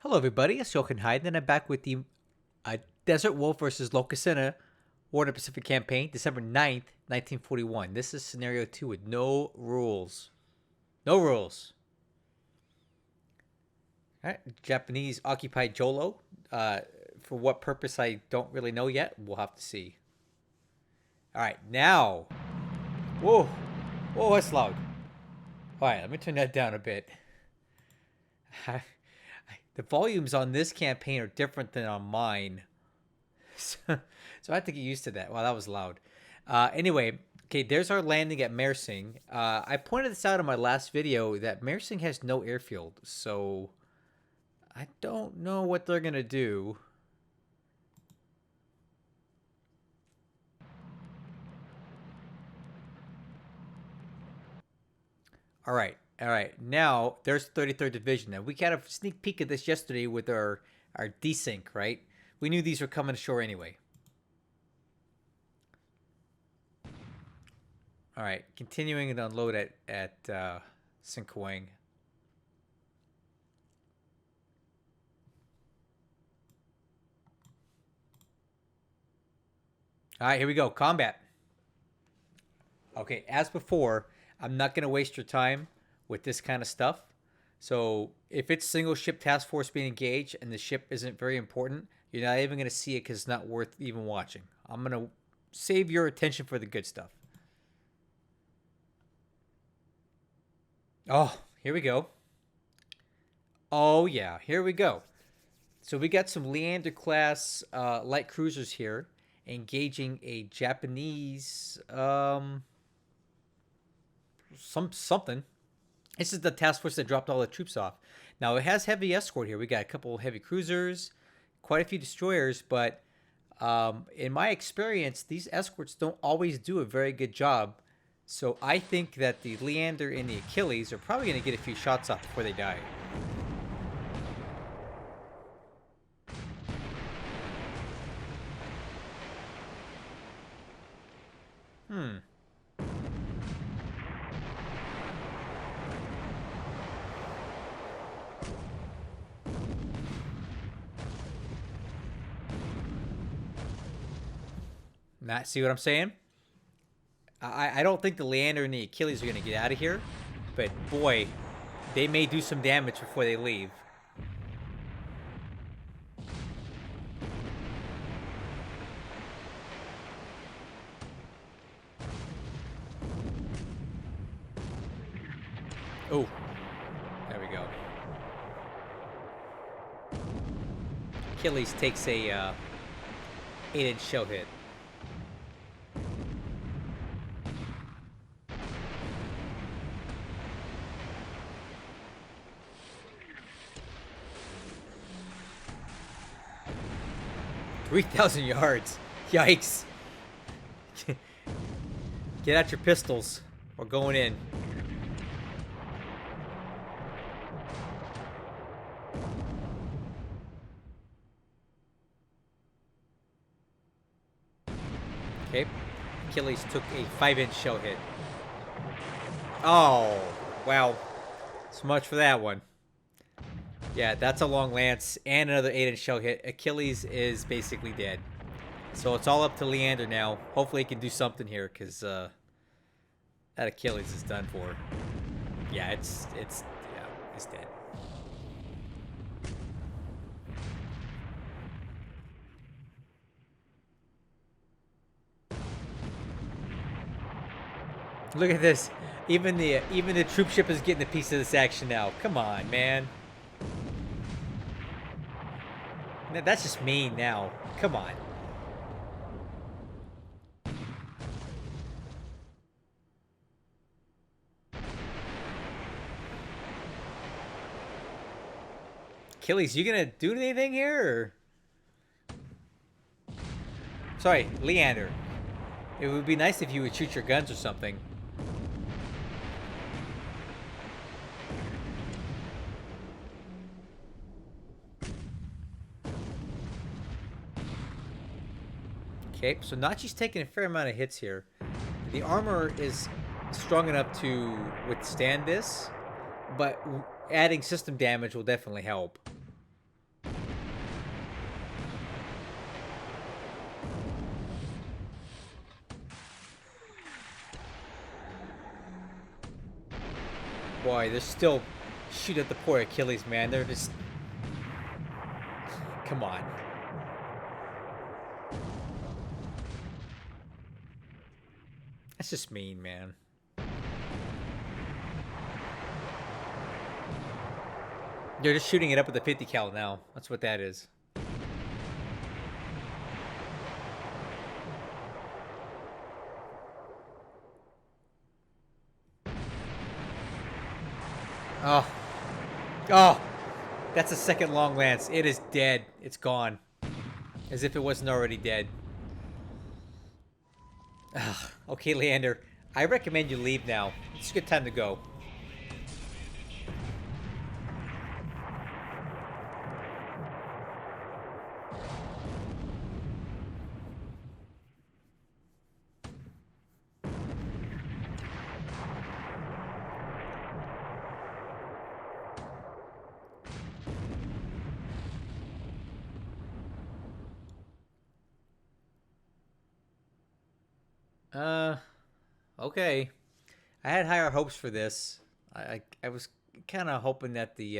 Hello, everybody. It's Jochen Hyde, and I'm back with the Desert Wolf versus Lokasenna War in the Pacific Campaign, December 9th, 1941. This is scenario 2 with no rules. No rules. All right. Japanese occupied Jolo. For what purpose, I don't really know yet. We'll have to see. All right. Now. Whoa. Whoa, that's loud. All right. Let me turn that down a bit. The volumes on this campaign are different than on mine. So I have to get used to that. Wow, that was loud. Anyway, okay, there's our landing at Mersing. I pointed this out in my last video that Mersing has no airfield, so I don't know what they're going to do. All right. All right. Now, there's 33rd Division. Now, we got a sneak peek at this yesterday with our desync, right? We knew these were coming ashore anyway. All right, continuing to unload at Sinkwang. All right, here we go. Combat. Okay, as before, I'm not going to waste your time with this kind of stuff. So if it's single ship task force being engaged and the ship isn't very important, you're not even going to see it because it's not worth even watching. I'm going to save your attention for the good stuff. Oh, here we go. Oh, yeah, here we go. So we got some Leander class light cruisers here engaging a Japanese something. This is the task force that dropped all the troops off. Now it has heavy escort here. We got a couple of heavy cruisers, quite a few destroyers, but in my experience, these escorts don't always do a very good job. So I think that the Leander and the Achilles are probably going to get a few shots off before they die. Not see what I'm saying? I don't think the Leander and the Achilles are going to get out of here, but boy, they may do some damage before they leave. Oh, there we go. Achilles takes a 8-inch shell hit. $3,000 yards. Yikes. Get out your pistols. We're going in. Okay. Achilles took a 5-inch shell hit. Oh, wow. So much for that one. Yeah, that's a long lance and another 8-inch shell hit. Achilles is basically dead. So it's all up to Leander now. Hopefully he can do something here, because that Achilles is done for. Yeah, it's dead. Look at this. Even the troop ship is getting a piece of this action now. Come on, man. That's just mean now. Come on. Achilles, you gonna do anything here? Or? Sorry, Leander. It would be nice if you would shoot your guns or something. Okay, so Nachi's taking a fair amount of hits here. The armor is strong enough to withstand this, but adding system damage will definitely help. Boy, they're still shooting at the poor Achilles, man. They're just... Come on. That's just mean, man. They're just shooting it up with a 50 cal now. That's what that is. Oh. Oh. That's a second long lance. It is dead. It's gone. As if it wasn't already dead. Ugh. Okay, Leander. I recommend you leave now. It's a good time to go. Okay. I had higher hopes for this. I was kind of hoping that these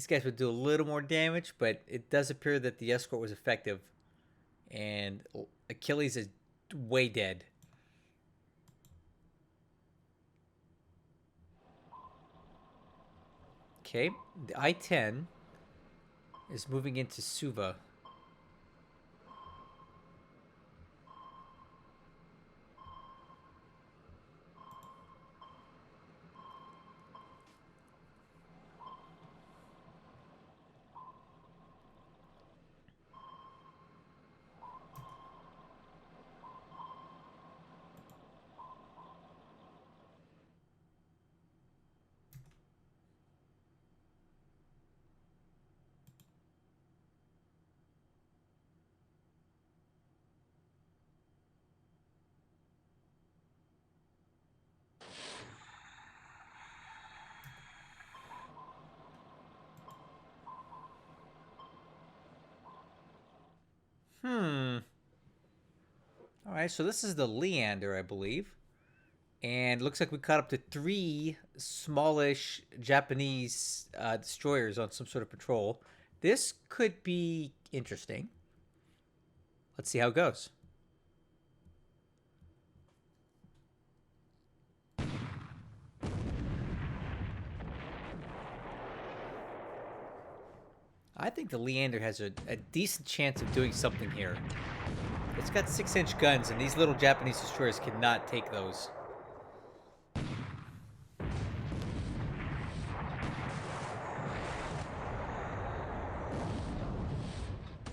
guys would do a little more damage, but it does appear that the escort was effective, and Achilles is way dead. Okay, the I-10 is moving into Suva. All right, so this is the Leander, I believe. And looks like we caught up to 3 smallish Japanese destroyers on some sort of patrol. This could be interesting. Let's see how it goes. I think the Leander has a decent chance of doing something here. It's got 6-inch guns, and these little Japanese destroyers cannot take those.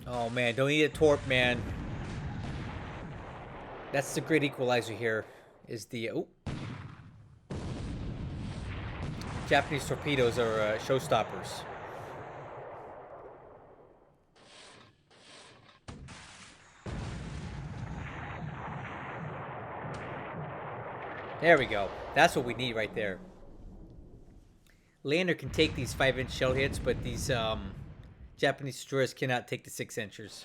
Oh man, don't eat a torp, man. That's the great equalizer here, is the... Oh. Japanese torpedoes are showstoppers. There we go. That's what we need right there. Leander can take these 5-inch shell hits, but these Japanese destroyers cannot take the 6-inchers.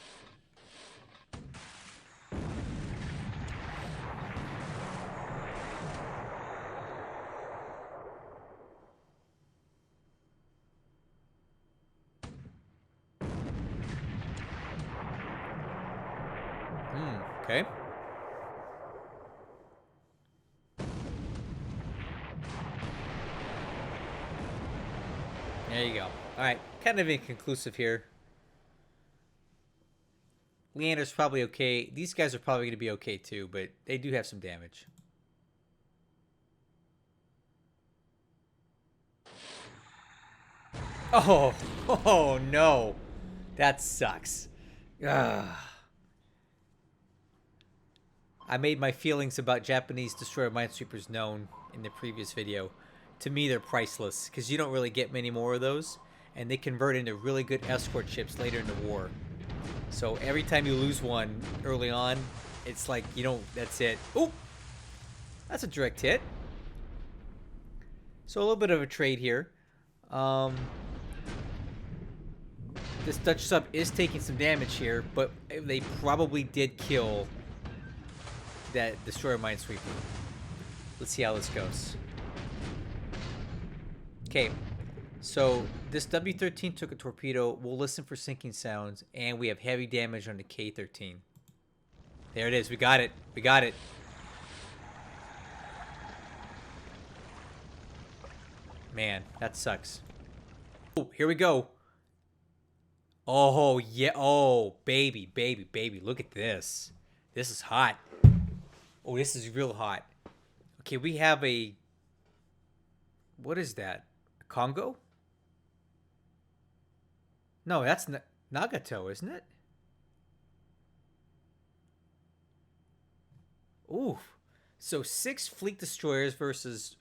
Okay. There you go. Alright, kind of inconclusive here. Leander's probably okay. These guys are probably going to be okay too, but they do have some damage. Oh no. That sucks. Ugh. I made my feelings about Japanese destroyer minesweepers known in the previous video. To me, they're priceless, because you don't really get many more of those, and they convert into really good escort ships later in the war. So every time you lose one early on, it's like, you know, that's it. Oh! That's a direct hit. So a little bit of a trade here. This Dutch sub is taking some damage here, but they probably did kill that destroyer minesweeper. Let's see how this goes. Okay, so this W-13 took a torpedo. We'll listen for sinking sounds, and we have heavy damage on the K-13. There it is. We got it. We got it. Man, that sucks. Oh, here we go. Oh, yeah. Oh, baby, baby, baby. Look at this. This is hot. Oh, this is real hot. Okay, we have a... What is that? A Congo? No, that's Nagato, isn't it? Ooh. So 6 fleet destroyers versus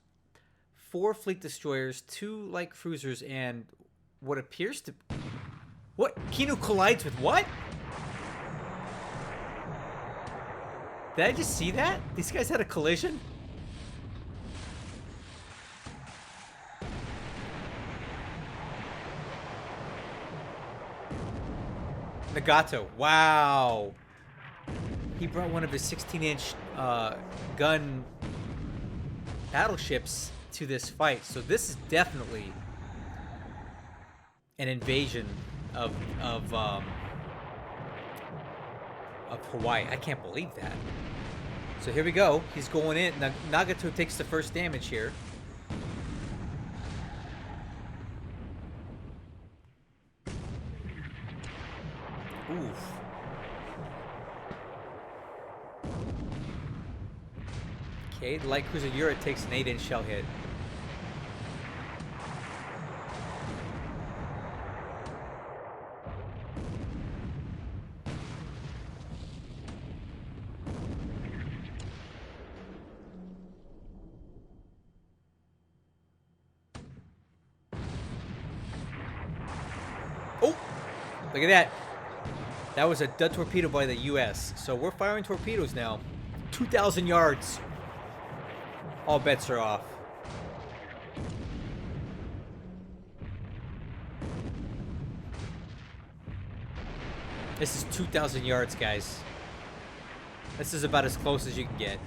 4 fleet destroyers, 2 light cruisers, and what appears to... What? Kino collides with what? Did I just see that? These guys had a collision? Nagato. Wow. He brought one of his 16-inch gun battleships to this fight. So this is definitely an invasion of Hawaii. I can't believe that. So here we go. He's going in. Nagato takes the first damage here. Oof. Okay, the light cruiser Yura takes an 8-inch shell hit. Oh! Look at that. That was a dud torpedo by the U.S. So we're firing torpedoes now. 2,000 yards. All bets are off. This is 2,000 yards, guys. This is about as close as you can get.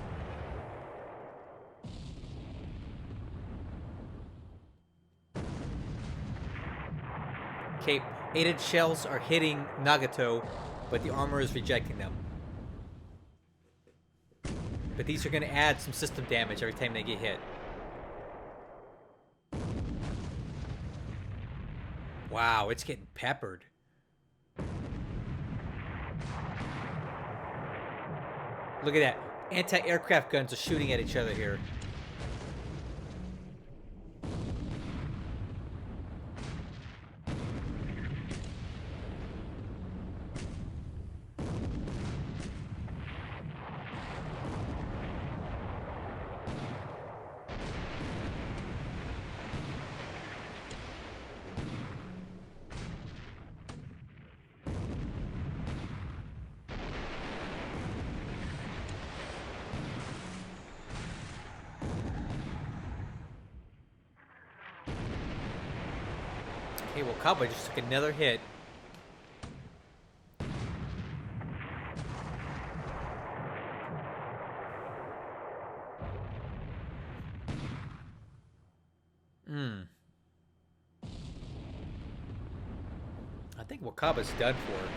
Okay, 8-inch shells are hitting Nagato, but the armor is rejecting them. But these are going to add some system damage every time they get hit. Wow, it's getting peppered. Look at that. Anti-aircraft guns are shooting at each other here. Okay, well, Cowboy just took another hit. I think Wakaba's done for.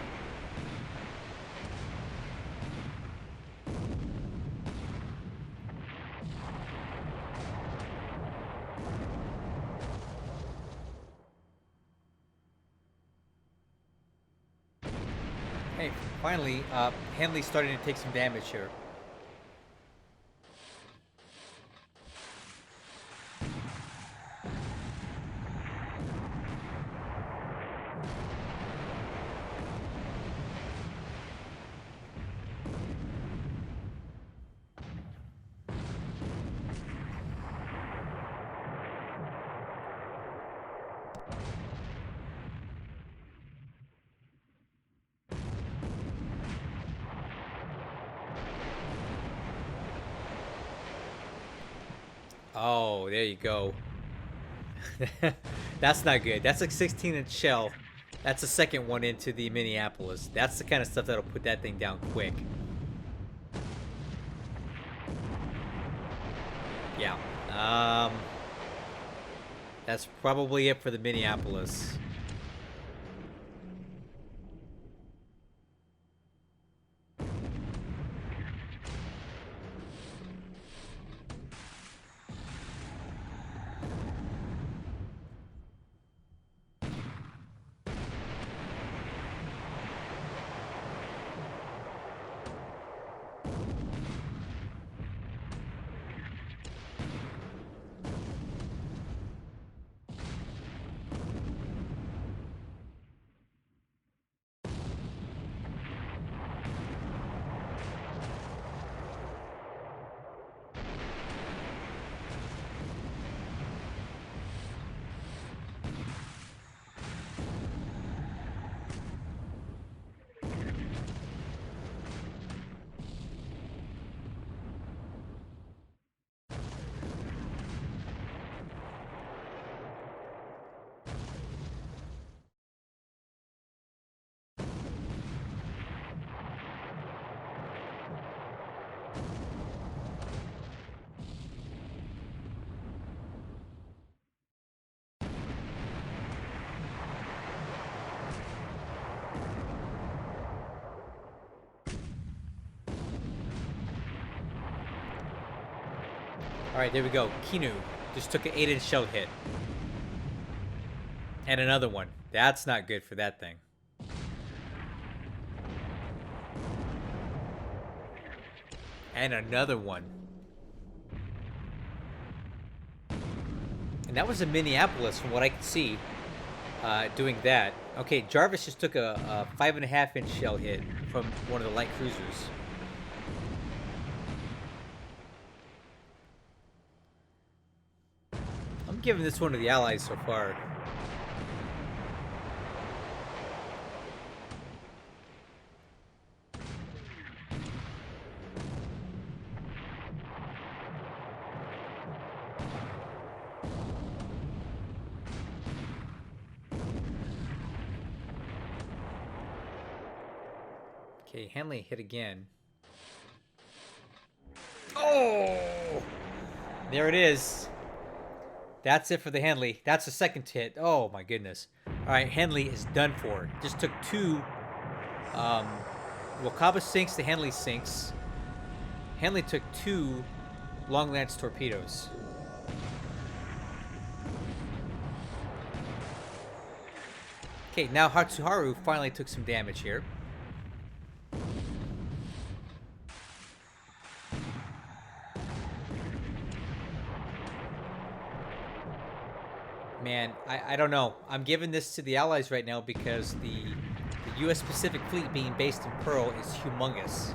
Hey, finally, Henley's starting to take some damage here. Oh, there you go. That's not good. That's like 16-inch shell. That's the second one into the Minneapolis. That's the kind of stuff that'll put that thing down quick. Yeah. That's probably it for the Minneapolis. Alright, there we go. Kinu just took an 8-inch shell hit. And another one. That's not good for that thing. And another one. And that was in Minneapolis from what I could see doing that. Okay, Jarvis just took a 5.5-inch shell hit from one of the light cruisers. I'm giving this one to the Allies so far. Okay, Hanley hit again. Oh! There it is. That's it for the Hanley. That's the second hit. Oh my goodness. Alright, Hanley is done for. Just took two. Wakaba sinks, the Hanley sinks. Hanley took two long lance torpedoes. Okay, now Hatsuharu finally took some damage here. Man, I don't know. I'm giving this to the Allies right now because the U.S. Pacific Fleet being based in Pearl is humongous.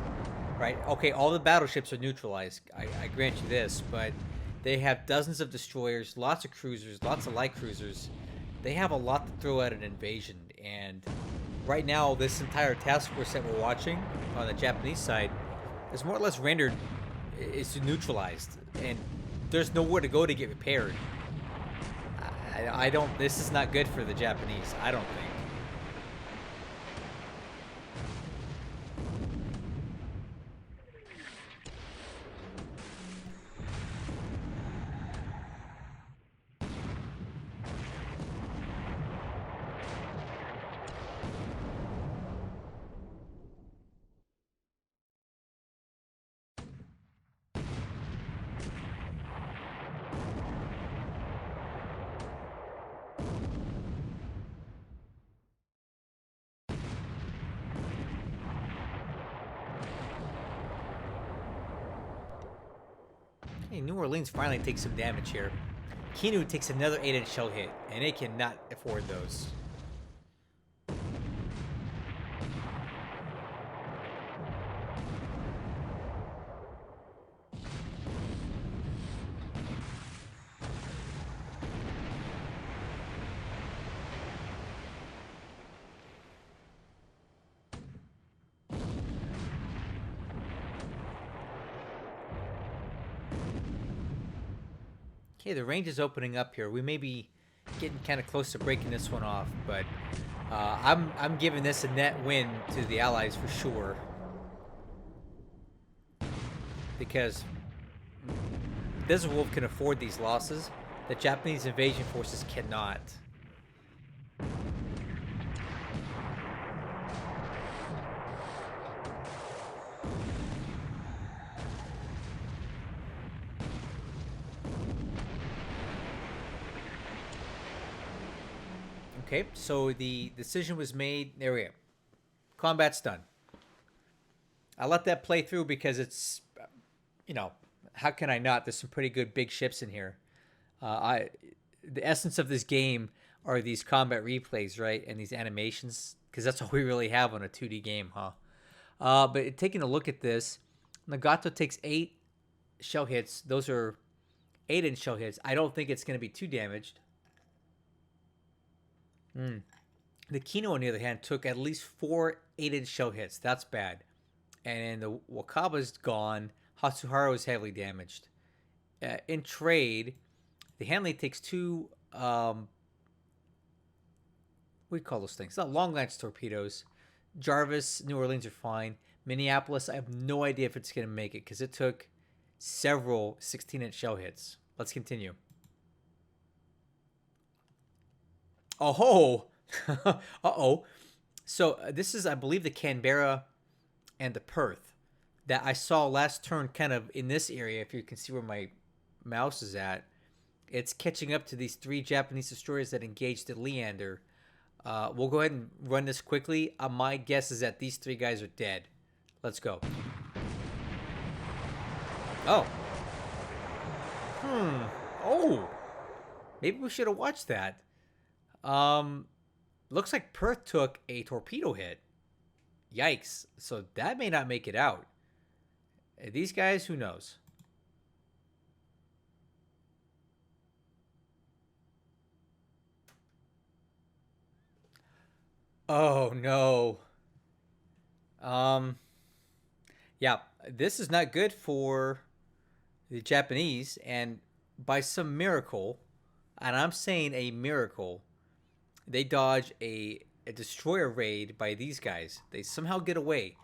Right? Okay, all the battleships are neutralized. I grant you this, but they have dozens of destroyers, lots of cruisers, lots of light cruisers. They have a lot to throw at an invasion, and right now this entire task force that we're watching on the Japanese side is more or less rendered, is neutralized, and there's nowhere to go to get repaired. I don't, this is not good for the Japanese, I don't think. Hey, New Orleans finally takes some damage here. Kinu takes another 8-inch shell hit, and it cannot afford those. Okay, the range is opening up here. We may be getting kind of close to breaking this one off, but I'm giving this a net win to the Allies for sure, because Desert Wolf can afford these losses, The Japanese invasion forces cannot. Okay, so the decision was made. There we go. Combat's done. I let that play through because it's, you know, how can I not? There's some pretty good big ships in here. The essence of this game are these combat replays, right? And these animations, because that's all we really have on a 2D game, huh? But taking a look at this, Nagato takes 8 shell hits. Those are 8-inch shell hits. I don't think it's going to be too damaged. The Kino, on the other hand, took at least 4 8-inch shell hits. That's bad. And the Wakaba's gone. Hatsuharu is heavily damaged. In trade, the Hanley takes 2, what do you call those things? Not long lance torpedoes. Jarvis, New Orleans are fine. Minneapolis, I have no idea if it's going to make it because it took several 16-inch shell hits. Let's continue. Oh, uh-oh. So this is, I believe, the Canberra and the Perth that I saw last turn kind of in this area. If you can see where my mouse is at, it's catching up to these 3 Japanese destroyers that engaged at Leander. We'll go ahead and run this quickly. My guess is that these 3 guys are dead. Let's go. Oh. Oh. Maybe we should have watched that. Looks like Perth took a torpedo hit. Yikes. So that may not make it out. These guys, who knows? Oh, no. Yeah, this is not good for the Japanese, and by some miracle, and I'm saying a miracle, they dodge a destroyer raid by these guys. They somehow get away.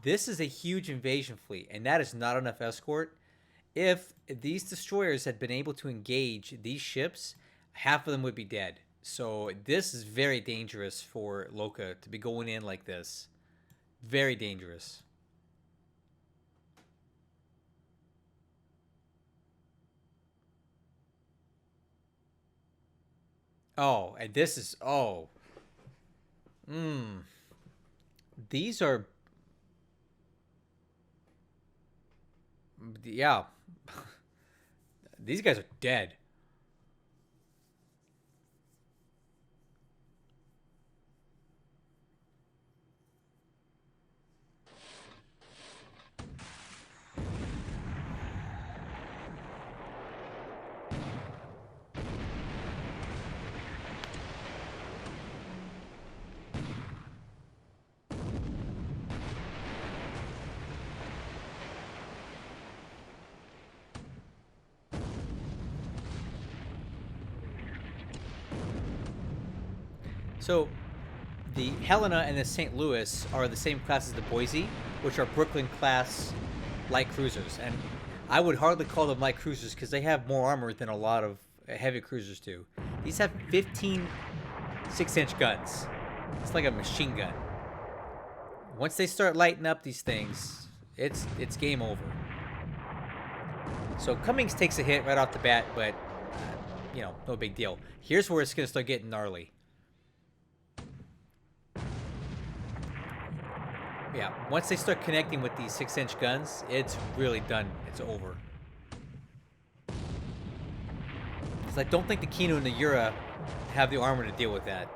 This is a huge invasion fleet, and that is not enough escort. If these destroyers had been able to engage these ships, half of them would be dead. So this is very dangerous for Loka to be going in like this. Very dangerous. Oh, and this is, oh. These are, yeah. These guys are dead. So, the Helena and the St. Louis are the same class as the Boise, which are Brooklyn class light cruisers. And I would hardly call them light cruisers because they have more armor than a lot of heavy cruisers do. These have 15 6-inch guns. It's like a machine gun. Once they start lighting up these things, it's game over. So Cummings takes a hit right off the bat, but no big deal. Here's where it's going to start getting gnarly. Yeah, once they start connecting with these 6-inch guns, it's really done. It's over. Because I don't think the Kino and the Yura have the armor to deal with that.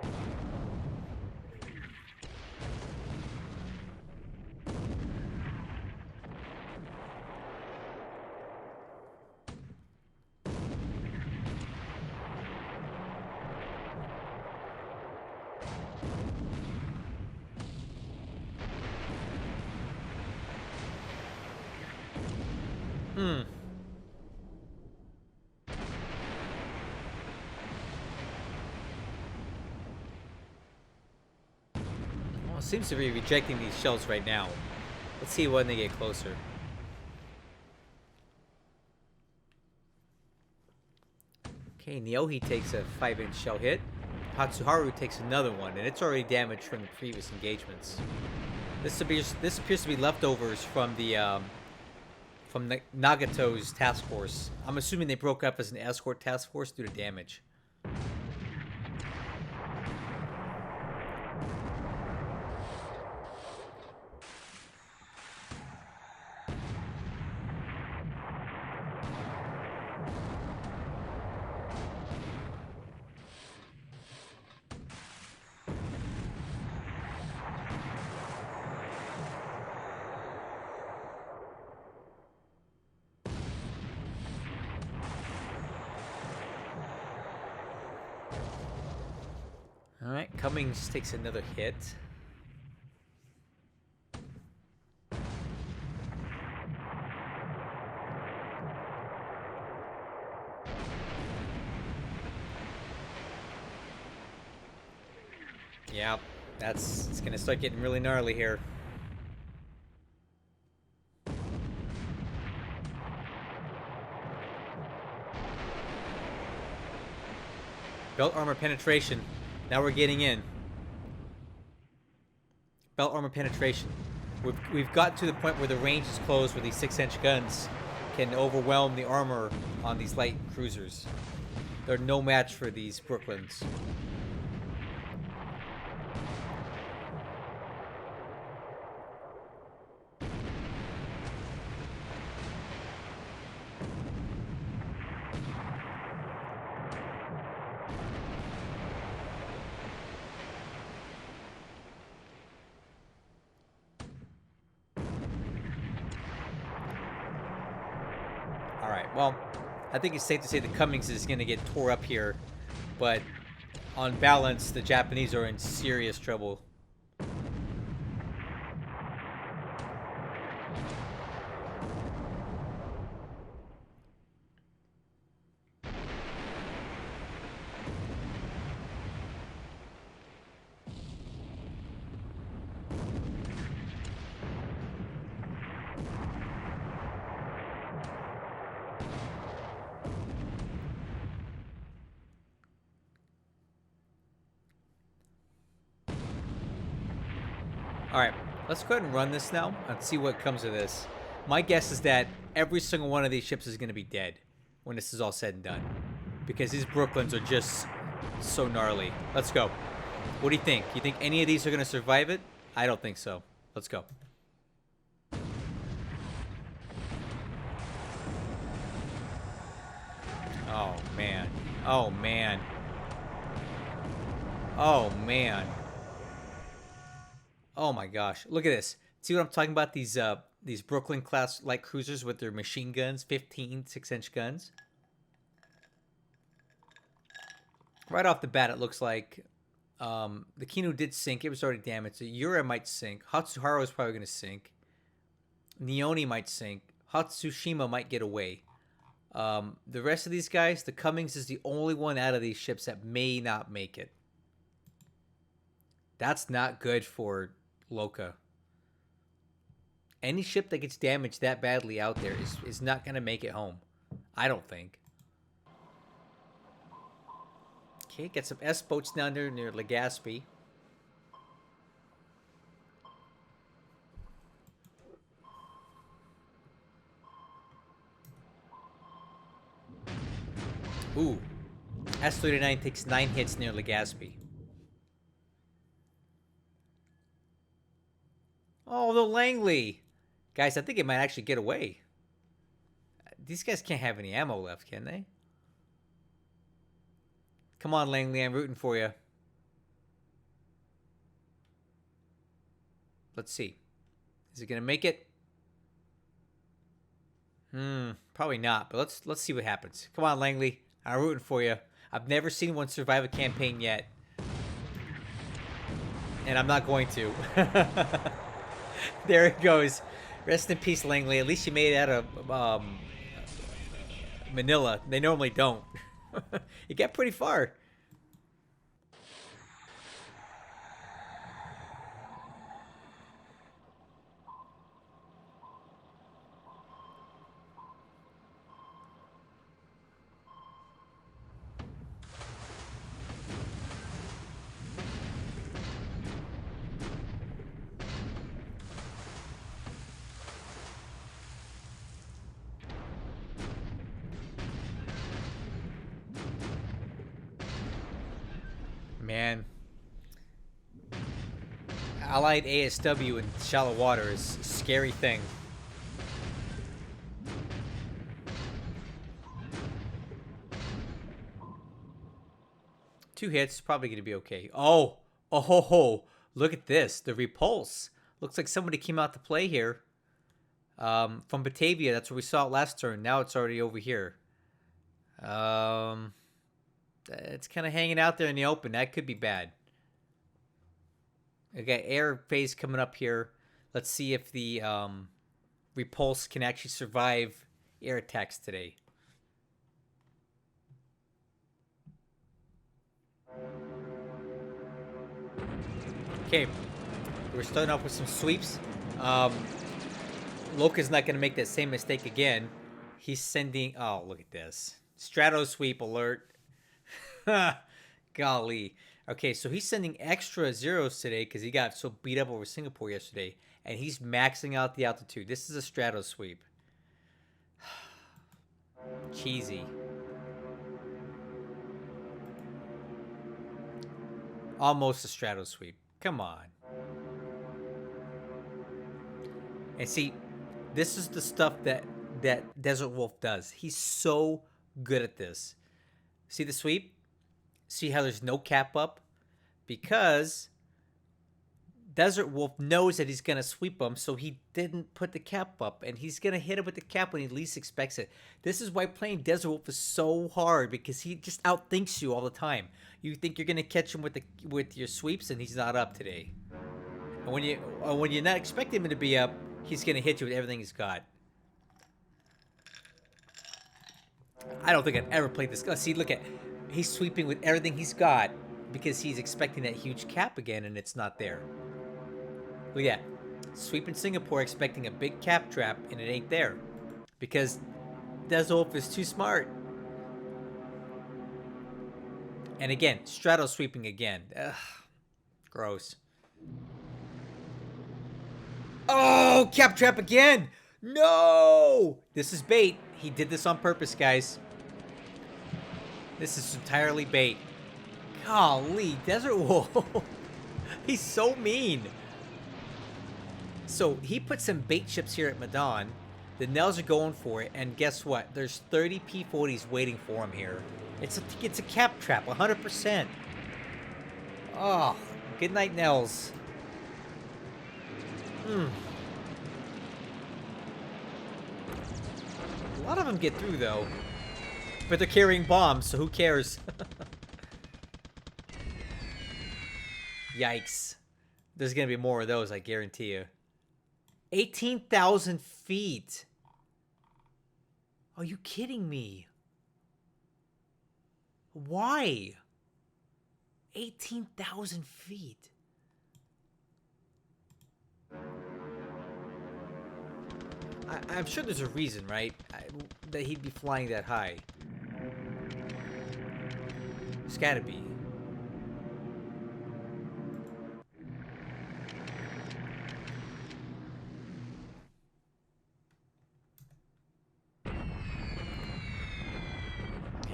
Well, it seems to be rejecting these shells right now. Let's see when they get closer. Okay, Nyohi takes a 5-inch shell hit. Hatsuharu takes another one, and it's already damaged from the previous engagements. This appears to be leftovers from the Nagato's task force. I'm assuming they broke up as an escort task force due to damage. Alright, Cummings takes another hit. Yeah, it's gonna start getting really gnarly here. Belt armor penetration. Now we're getting in. Belt armor penetration. We've got to the point where the range is closed, where these 6-inch guns can overwhelm the armor on these light cruisers. They're no match for these Brooklyns. Alright, well, I think it's safe to say the Cummings is going to get tore up here, but on balance, the Japanese are in serious trouble. Alright, let's go ahead and run this now and see what comes of this. My guess is that every single one of these ships is going to be dead when this is all said and done, because these Brooklyns are just so gnarly. Let's go. What do you think? You think any of these are going to survive it? I don't think so. Let's go. Oh, man. Oh, man. Oh, man. Oh my gosh. Look at this. See what I'm talking about? These Brooklyn class light cruisers with their machine guns, 15 6-inch guns. Right off the bat, it looks like the Kinu did sink. It was already damaged. The Yura might sink. Hatsuharu is probably going to sink. Neoni might sink. Hatsushima might get away. The rest of these guys, the Cummings is the only one out of these ships that may not make it. That's not good for Loka. Any ship that gets damaged that badly out there is not going to make it home. I don't think. Okay, get some S-boats down there near Legazpi. Ooh. S-39 takes 9 hits near Legazpi. Oh, the Langley. Guys, I think it might actually get away. These guys can't have any ammo left, can they? Come on, Langley, I'm rooting for you. Let's see. Is it going to make it? Probably not, but let's see what happens. Come on, Langley. I'm rooting for you. I've never seen one survive a campaign yet. And I'm not going to. There it goes. Rest in peace, Langley. At least you made it out of Manila. They normally don't. You get pretty far. Man, Allied ASW in shallow water is a scary thing. Two hits, probably going to be okay. Oh, oh ho ho! Look at this. The repulse. Looks like somebody came out to play here. From Batavia. That's where we saw it last turn. Now it's already over here. It's kind of hanging out there in the open. That could be bad. Okay, air phase coming up here. Let's see if the repulse can actually survive air attacks today. Okay, we're starting off with some sweeps. Loka's not going to make that same mistake again. He's sending... Oh, look at this. Strato sweep alert. Golly. Okay, so he's sending extra zeros today because he got so beat up over Singapore yesterday. And he's maxing out the altitude. This is a strato sweep. Cheesy. Almost a strato sweep. Come on. And see, this is the stuff that Desert Wolf does. He's so good at this. See the sweep? See how there's no cap up? Because Desert Wolf knows that he's going to sweep him, so he didn't put the cap up. And he's going to hit him with the cap when he least expects it. This is why playing Desert Wolf is so hard, because he just outthinks you all the time. You think you're going to catch him with your sweeps, and he's not up today. And when you're not expecting him to be up, he's going to hit you with everything he's got. I don't think I've ever played this. See, look at... He's sweeping with everything he's got because he's expecting that huge cap again, and it's not there. Look at that. Sweep in Singapore expecting a big cap trap, and it ain't there. Because Desert Wolf is too smart. And again, strato sweeping again. Ugh. Gross. Oh, cap trap again! No! This is bait. He did this on purpose, guys. This is entirely bait. Golly, Desert Wolf. He's so mean. So he put some bait ships here at Medan. The Nels are going for it, and guess what? There's 30 P-40s waiting for him here. It's a cap trap, 100%. Oh, good night, Nels. A lot of them get through, though. But they're carrying bombs, so who cares? Yikes. There's going to be more of those, I guarantee you. 18,000 feet. Are you kidding me? Why? 18,000 feet. I'm sure there's a reason, right? That he'd be flying that high. There's gotta be.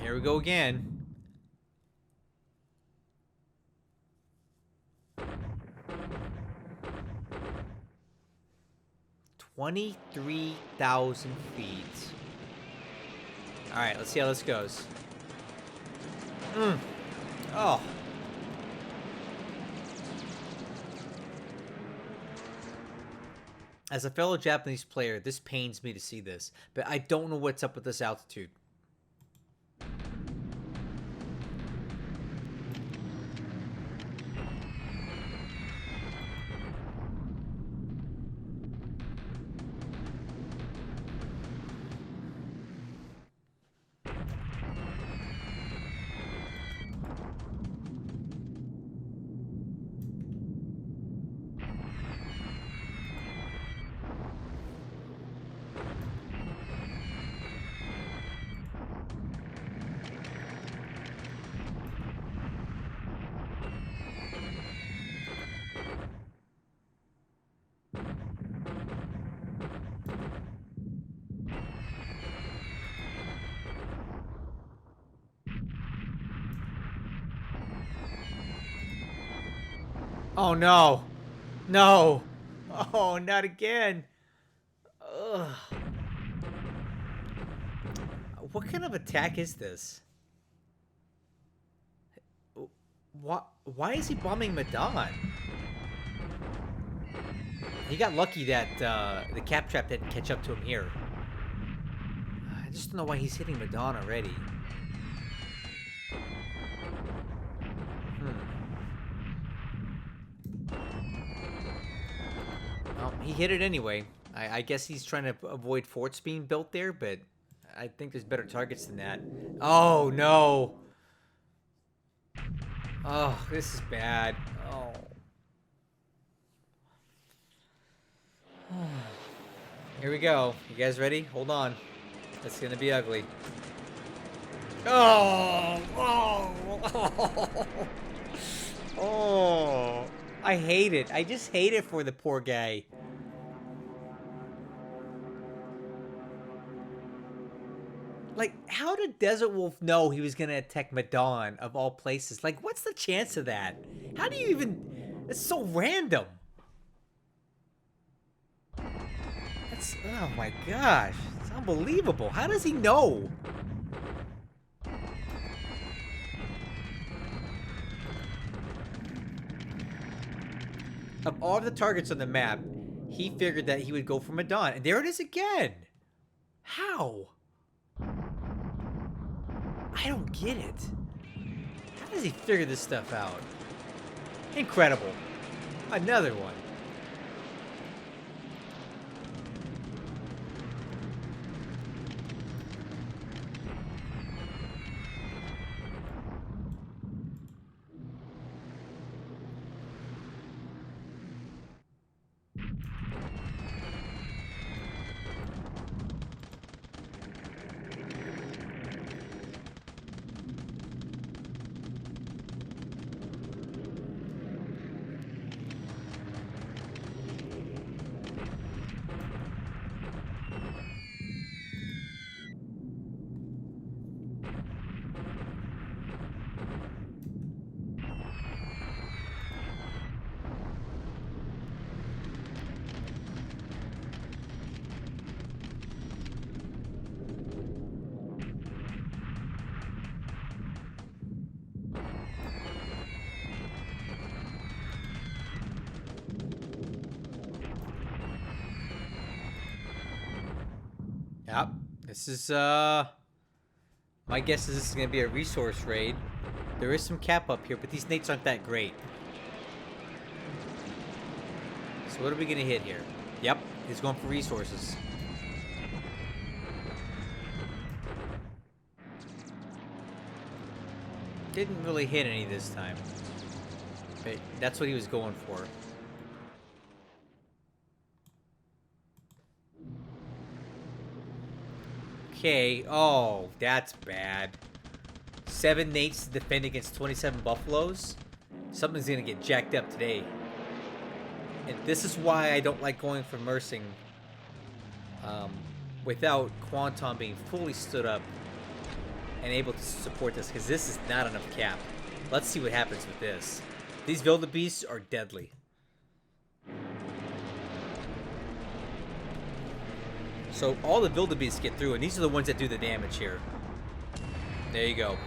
Here we go again. $23,000 feet. Alright, let's see how this goes. Oh. As a fellow Japanese player, this pains me to see this, but I don't know what's up with this altitude. Oh no. No. Oh, not again. Ugh. What kind of attack is this? Why is he bombing Medan? He got lucky that the cap trap didn't catch up to him here. I just don't know why he's hitting Medan already. Well, he hit it anyway. I guess he's trying to avoid forts being built there, but I think there's better targets than that. Oh, no. Oh, this is bad. Oh. Here we go. You guys ready? Hold on. It's gonna be ugly. Oh! Oh! Oh! I hate it. I just hate it for the poor guy. Like, how did Desert Wolf know he was gonna attack Medan of all places? Like, what's the chance of that? How do you even... It's so random. That's... Oh my gosh. It's unbelievable. How does he know? Of all the targets on the map, he figured that he would go for Medan. And there it is again. How? I don't get it. How does he figure this stuff out? Incredible. Another one. Yep. This is, my guess is this is going to be a resource raid. There is some cap up here, but these nates aren't that great. So what are we going to hit here? Yep. He's going for resources. Didn't really hit any this time. But that's what he was going for. Okay. Oh, that's bad. 7 nates to defend against 27 buffaloes. Something's gonna get jacked up today. And this is why I don't like going for Mersing without Quantum being fully stood up and able to support this, because this is not enough cap. Let's see what happens with this. These wildebeests are deadly. So all the wildebeests get through, and these are the ones that do the damage here. There you go.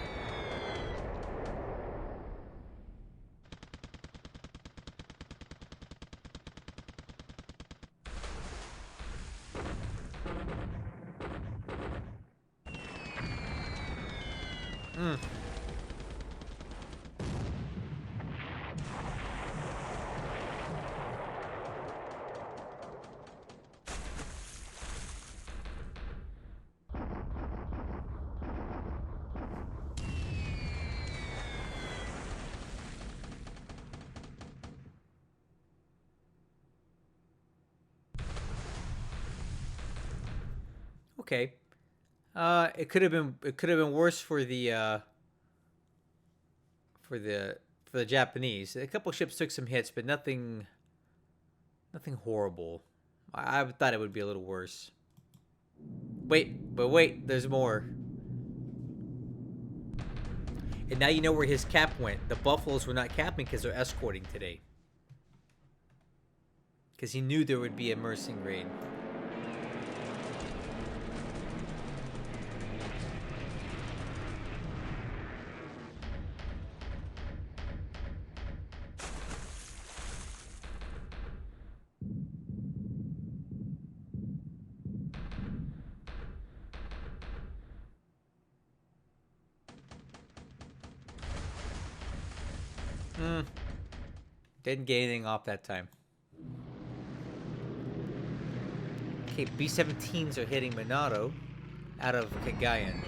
Okay. It could have been worse for the Japanese. A couple ships took some hits, but nothing horrible. I thought it would be a little worse. Wait, there's more. And now you know where his cap went. The Buffaloes were not capping because they're escorting today. because he knew there would be a immersing raid. Didn't get anything off that time. Okay, B-17s are hitting Minato out of Cagayan.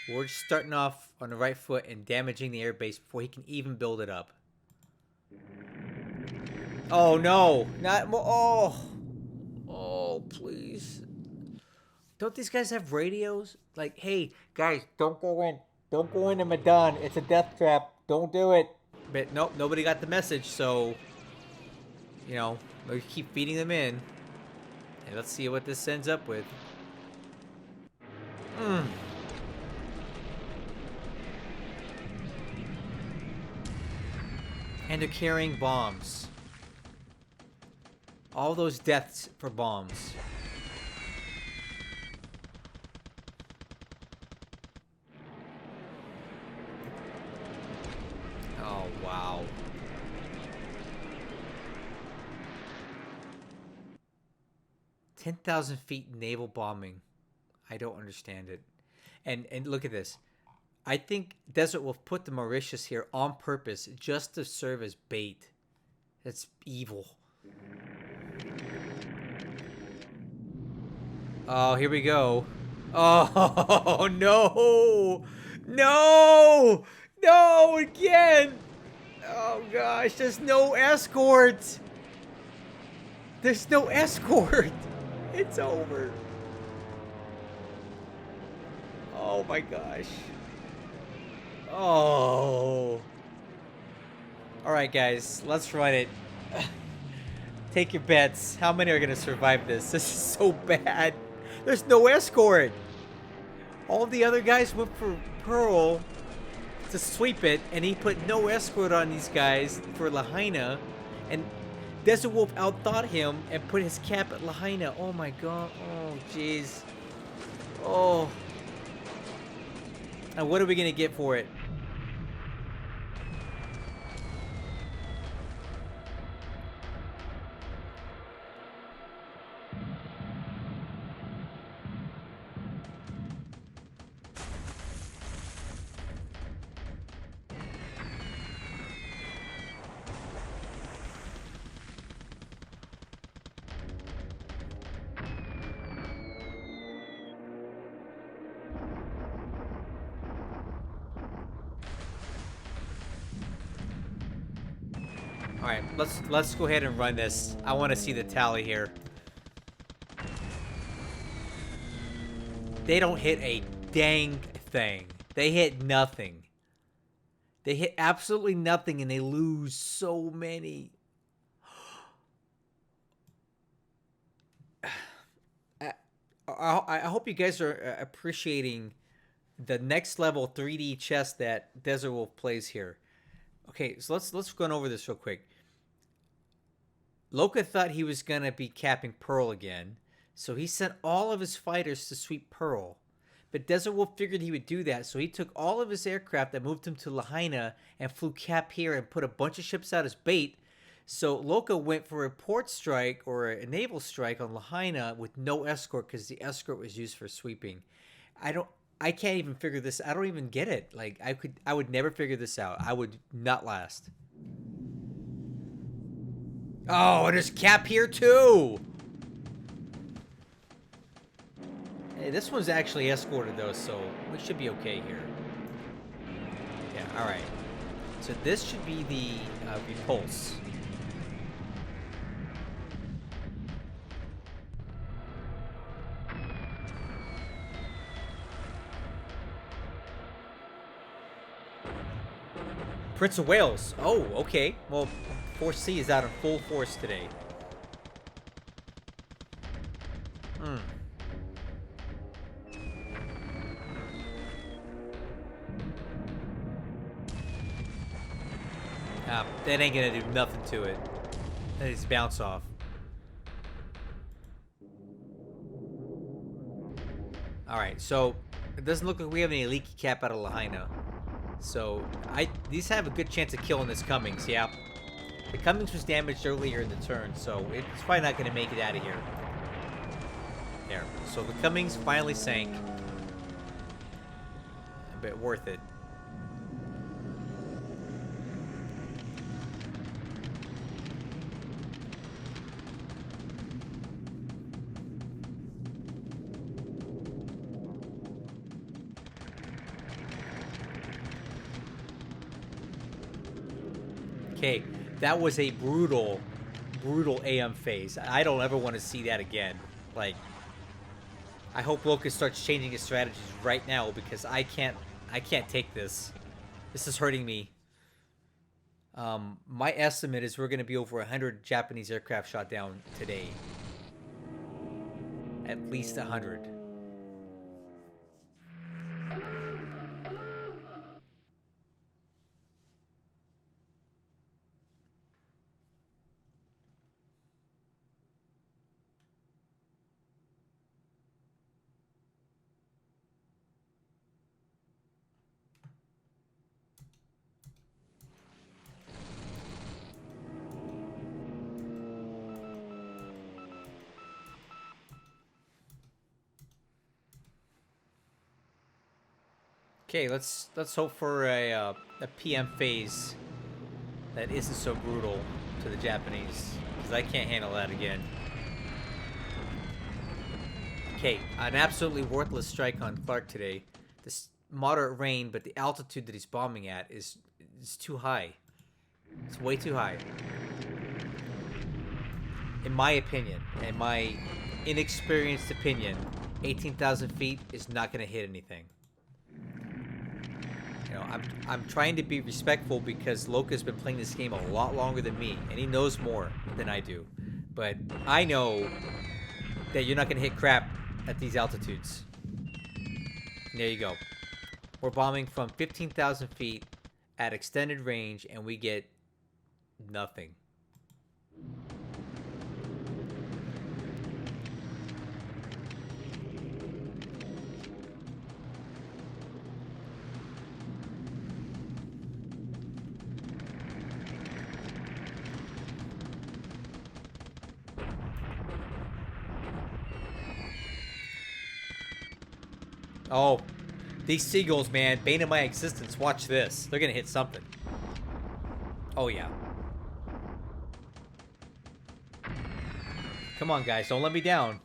We're just starting off on the right foot and damaging the airbase before he can even build it up. Oh no! Not more! Oh! Oh, please. Don't these guys have radios? Like, hey, guys, don't go in. Don't go into Medan. It's a death trap. Don't do it. But nope, nobody got the message, so... You know, we keep feeding them in. And let's see what this ends up with. And they're carrying bombs. All those deaths for bombs. Oh, wow. "10,000 feet naval bombing." I don't understand it. And look at this. I think Desert Wolf put the Mauritius here on purpose just to serve as bait. That's evil. Oh, here we go. Oh, no! No! No, again! Oh, gosh, there's no escort! There's no escort! It's over. Oh, my gosh. Oh. Alright, guys, let's run it. Take your bets. How many are going to survive this? This is so bad. There's no escort. All the other guys went for Pearl to sweep it, and he put no escort on these guys for Lahaina. And Desert Wolf outthought him and put his cap at Lahaina. Oh my god. Oh, jeez. Oh. And what are we going to get for it? All right, let's go ahead and run this. I want to see the tally here. They don't hit a dang thing. They hit nothing. They hit absolutely nothing, and they lose so many. I hope you guys are appreciating the next level 3D chess that Desert Wolf plays here. Okay, so let's go over this real quick. Loka thought he was going to be capping Pearl again, so he sent all of his fighters to sweep Pearl. But Desert Wolf figured he would do that, so he took all of his aircraft that moved him to Lahaina and flew cap here and put a bunch of ships out as bait. So Loka went for a port strike or a naval strike on Lahaina with no escort because the escort was used for sweeping. I can't even figure this. I don't even get it. Like I would never figure this out. I would not last. Oh, and there's cap here too. Hey, this one's actually escorted though, so we should be okay here. Yeah, all right. So this should be the repulse. Prince of Wales. Oh, okay. Well, Force C is out in full force today. That ain't gonna do nothing to it. That is bounce off. Alright, so it doesn't look like we have any leaky cap out of Lahaina. So these have a good chance of killing this Cummings, yeah. The Cummings was damaged earlier in the turn, so it's probably not gonna make it out of here. There. So the Cummings finally sank. But worth it. Okay, that was a brutal AM phase. I don't ever want to see that again. Like, I hope Loka starts changing his strategies right now because I can't take this. This is hurting me. My estimate is we're going to be over 100 Japanese aircraft shot down today. At least 100. Okay, let's hope for a PM phase that isn't so brutal to the Japanese, because I can't handle that again. Okay, an absolutely worthless strike on Clark today. This moderate rain, but the altitude that he's bombing at is too high. It's way too high. In my opinion, in my inexperienced opinion, 18,000 feet is not going to hit anything. You know, I'm trying to be respectful because Loka's been playing this game a lot longer than me, and he knows more than I do. But I know that you're not going to hit crap at these altitudes. And there you go. We're bombing from 15,000 feet at extended range, and we get nothing. Oh, these seagulls, man, bane of my existence. Watch this. They're gonna hit something. Oh, yeah. Come on, guys. Don't let me down.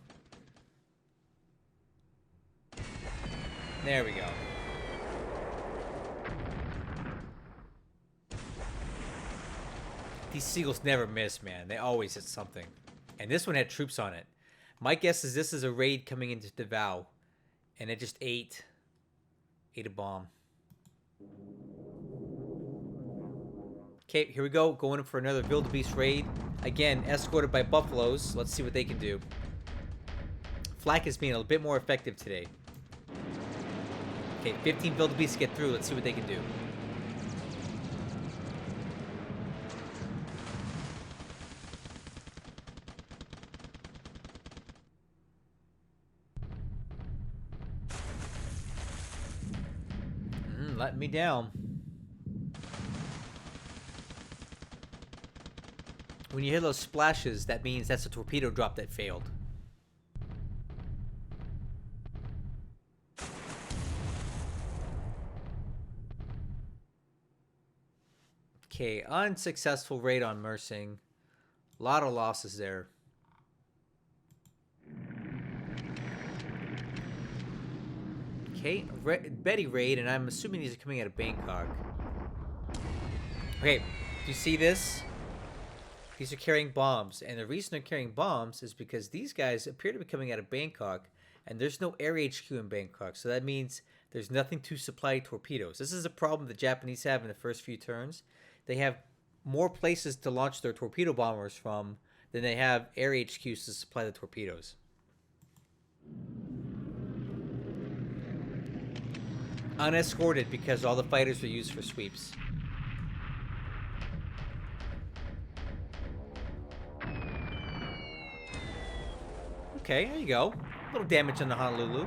There we go. These seagulls never miss, man. They always hit something. And this one had troops on it. My guess is this is a raid coming into the Vow. And it just ate a bomb. Okay, here we go. Going in for another wildebeest raid. Again, escorted by buffaloes. Let's see what they can do. Flak is being a bit more effective today. Okay, 15 wildebeests get through. Let's see what they can do. Letting me down. When you hear those splashes, that means that's a torpedo drop that failed. Okay, unsuccessful raid on Mersing. A lot of losses there. Okay, Betty raid, and I'm assuming these are coming out of Bangkok. Okay, do you see this? These are carrying bombs, and the reason they're carrying bombs is because these guys appear to be coming out of Bangkok, and there's no air HQ in Bangkok, so that means there's nothing to supply torpedoes. This is a problem the Japanese have in the first few turns. They have more places to launch their torpedo bombers from than they have air HQs to supply the torpedoes. Unescorted because all the fighters are used for sweeps. Okay, there you go. A little damage on the Honolulu.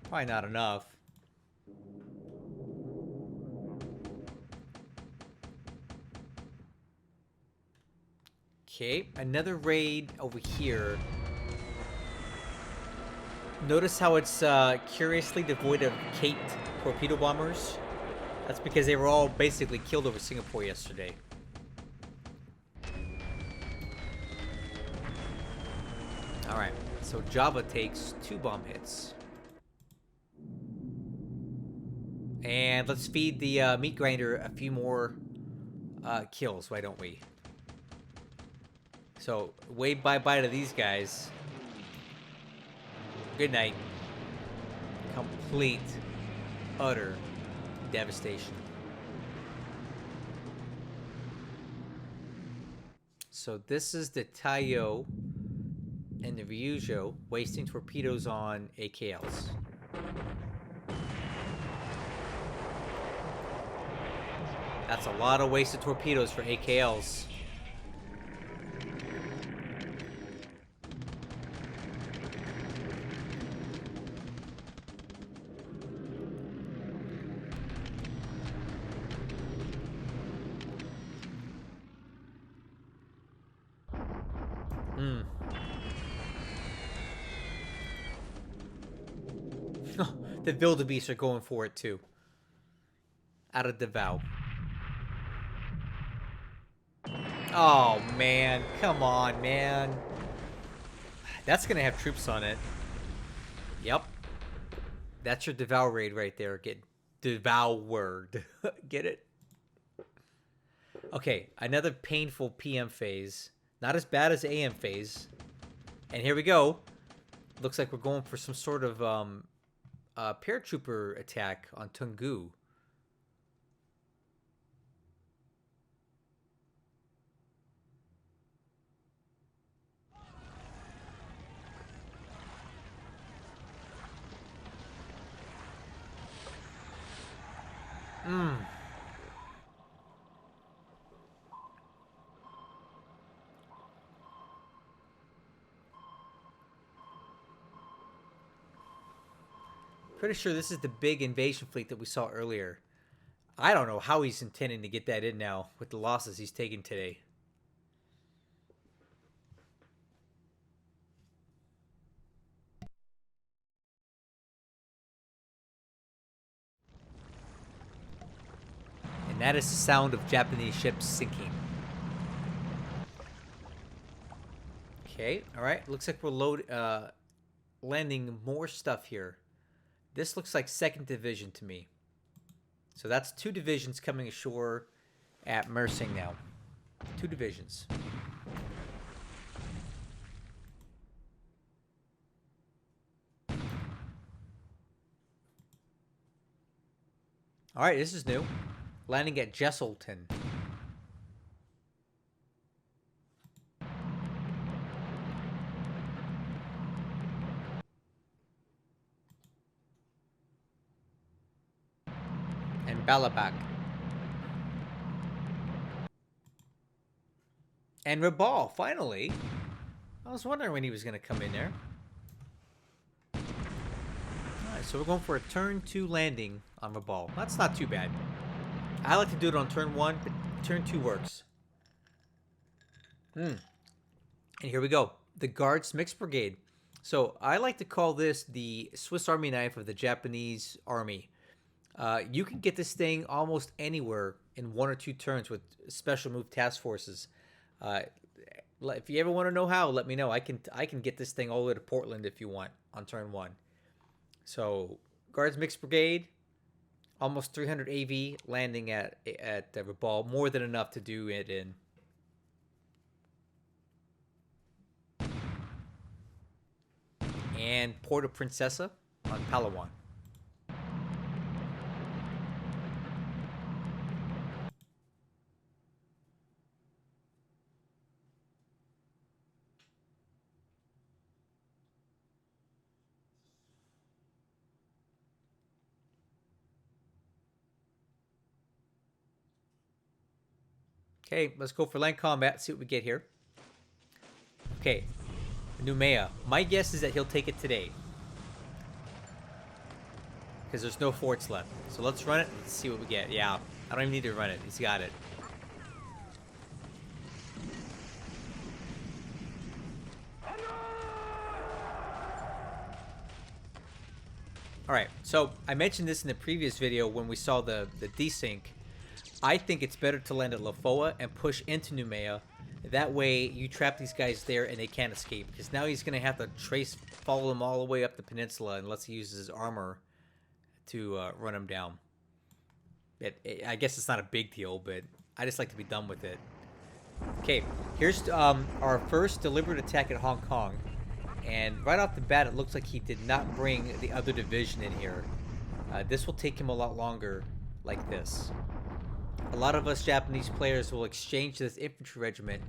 Probably not enough. Okay, another raid over here. Notice how it's curiously devoid of Kate torpedo bombers? That's because they were all basically killed over Singapore yesterday. Alright, so Java takes 2 bomb hits. And let's feed the meat grinder a few more kills, why don't we? So, wave bye-bye to these guys. Good night. Complete, utter devastation. So this is the Taiyo and the Ryujo wasting torpedoes on AKLs. That's a lot of wasted torpedoes for AKLs. The wildebeest are going for it too. Out of the vow. Oh man, come on, man. That's gonna have troops on it. Yep. That's your devour raid right there. Get devoured. Get it? Okay, another painful PM phase. Not as bad as AM phase. And here we go. Looks like we're going for some sort of paratrooper attack on Tungu. Pretty sure this is the big invasion fleet that we saw earlier. I don't know how he's intending to get that in now with the losses he's taken today. And that is the sound of Japanese ships sinking. Okay, alright. Looks like we're landing more stuff here. This looks like 2nd Division to me. So that's 2 divisions coming ashore at Mersing now. 2 divisions. Alright, this is new. Landing at Jesselton. And Balabac. And Rabal, finally. I was wondering when he was going to come in there. Alright, so we're going for a turn 2 landing on Rabal. That's not too bad. I like to do it on turn 1, but turn 2 works. And here we go. The Guards Mixed Brigade. So I like to call this the Swiss Army knife of the Japanese army. You can get this thing almost anywhere in 1 or 2 turns with special move task forces. If you ever want to know how, let me know. I can get this thing all the way to Portland if you want on turn 1. So Guards Mixed Brigade, almost 300 AV landing at Rabal, more than enough to do it in. And Port of Princesa on Palawan. Okay, let's go for land combat. See what we get here. Okay, Numea. My guess is that he'll take it today. Because there's no forts left. So let's run it. Let's see what we get. Yeah, I don't even need to run it. He's got it. Alright, so I mentioned this in the previous video when we saw the desync. I think it's better to land at Lofoa and push into Numea. That way you trap these guys there and they can't escape. Because now he's going to have to follow them all the way up the peninsula unless he uses his armor to run them down. I guess it's not a big deal, but I just like to be done with it. Okay, here's our first deliberate attack at Hong Kong. And right off the bat, it looks like he did not bring the other division in here. This will take him a lot longer like this. A lot of us Japanese players will exchange this infantry regiment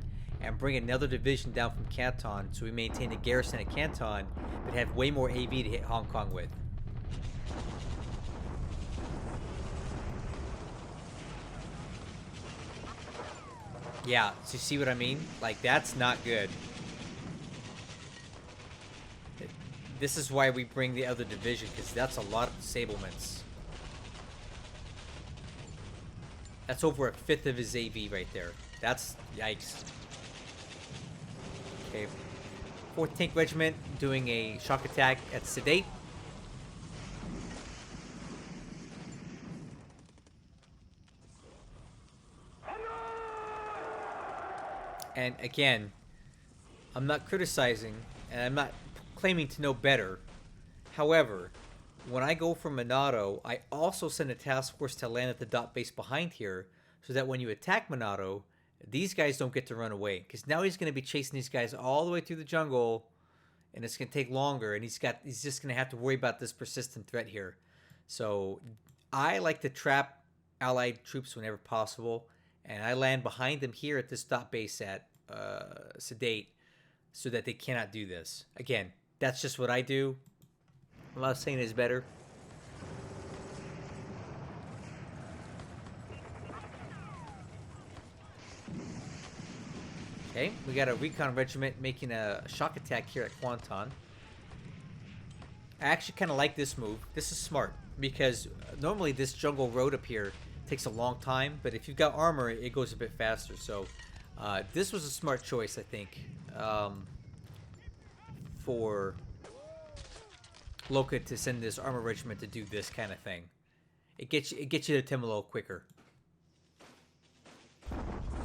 and bring another division down from Canton so we maintain a garrison at Canton, but have way more AV to hit Hong Kong with. Yeah, so you see what I mean? Like, that's not good. This is why we bring the other division, because that's a lot of disablements. That's over a fifth of his AV right there. That's yikes. Okay. 4th Tank Regiment doing a shock attack at Sedate. And again, I'm not criticizing, and I'm not claiming to know better. However, when I go for Minato, I also send a task force to land at the dot base behind here, so that when you attack Minato, these guys don't get to run away. Because now he's going to be chasing these guys all the way through the jungle, and it's going to take longer, and he's just going to have to worry about this persistent threat here. So I like to trap allied troops whenever possible, and I land behind them here at this dot base at Sedate, so that they cannot do this. Again, that's just what I do. I'm not saying it's better. Okay, we got a recon regiment making a shock attack here at Kwanton. I actually kind of like this move. This is smart, because normally this jungle road up here takes a long time, but if you've got armor, it goes a bit faster. So this was a smart choice, I think, for Loka to send this armor regiment to do this kind of thing. It gets you to Timalo quicker.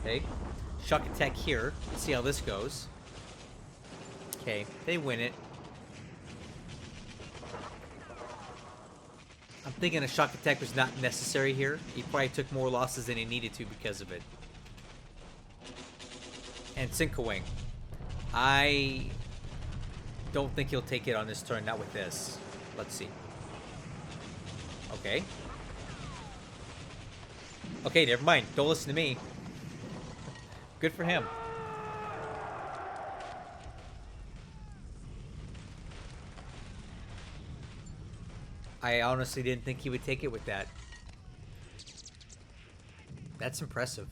Okay, shock attack here. Let's see how this goes. Okay, they win it. I'm thinking a shock attack was not necessary here. He probably took more losses than he needed to because of it. And Sinkawang. I don't think he'll take it on this turn, not with this. Let's see. Okay. Okay, never mind. Don't listen to me. Good for him. I honestly didn't think he would take it with that. That's impressive.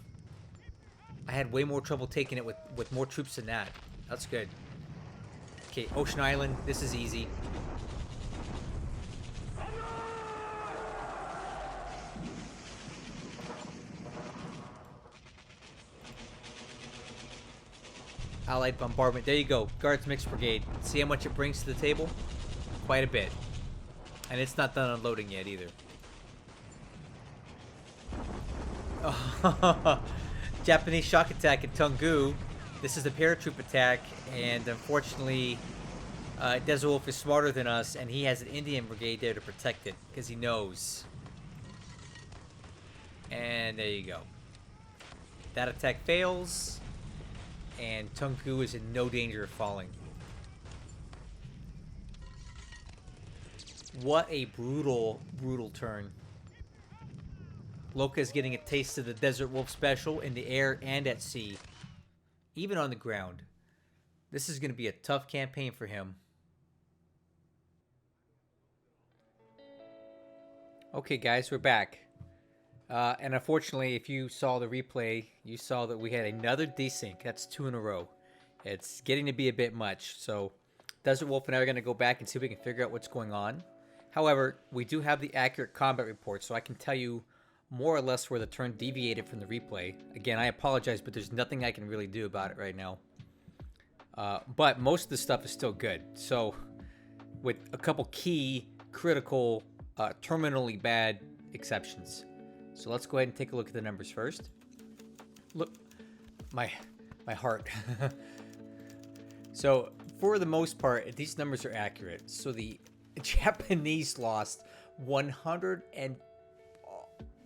I had way more trouble taking it with more troops than that. That's good. Okay, Ocean Island. This is easy. Allied bombardment. There you go. Guards Mixed Brigade. See how much it brings to the table? Quite a bit. And it's not done unloading yet either. Oh, Japanese shock attack at Tungu. This is a paratroop attack, and unfortunately, Desert Wolf is smarter than us, and he has an Indian brigade there to protect it, because he knows. And there you go. That attack fails, and Tungu is in no danger of falling. What a brutal, brutal turn. Loka is getting a taste of the Desert Wolf special in the air and at sea. Even on the ground. This is going to be a tough campaign for him. Okay guys, we're back. And unfortunately, if you saw the replay, you saw that we had another desync. That's 2 in a row. It's getting to be a bit much. So Desert Wolf and I are going to go back and see if we can figure out what's going on. However, we do have the accurate combat report, so I can tell you more or less where the turn deviated from the replay. Again, I apologize, but there's nothing I can really do about it right now. But most of the stuff is still good. So with a couple key, critical, terminally bad exceptions. So let's go ahead and take a look at the numbers first. Look, my heart. So for the most part, these numbers are accurate. So the Japanese lost 100 and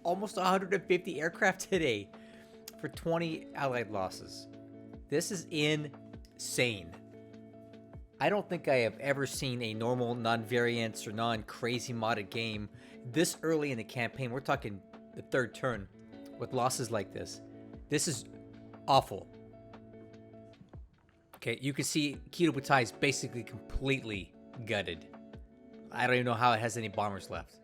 almost 150 aircraft today for 20 Allied losses. This is insane. I don't think I have ever seen a normal non-variance or non-crazy modded game this early in the campaign. We're talking the third turn with losses like this. This is awful. Okay, you can see Kido Butai is basically completely gutted. I don't even know how it has any bombers left.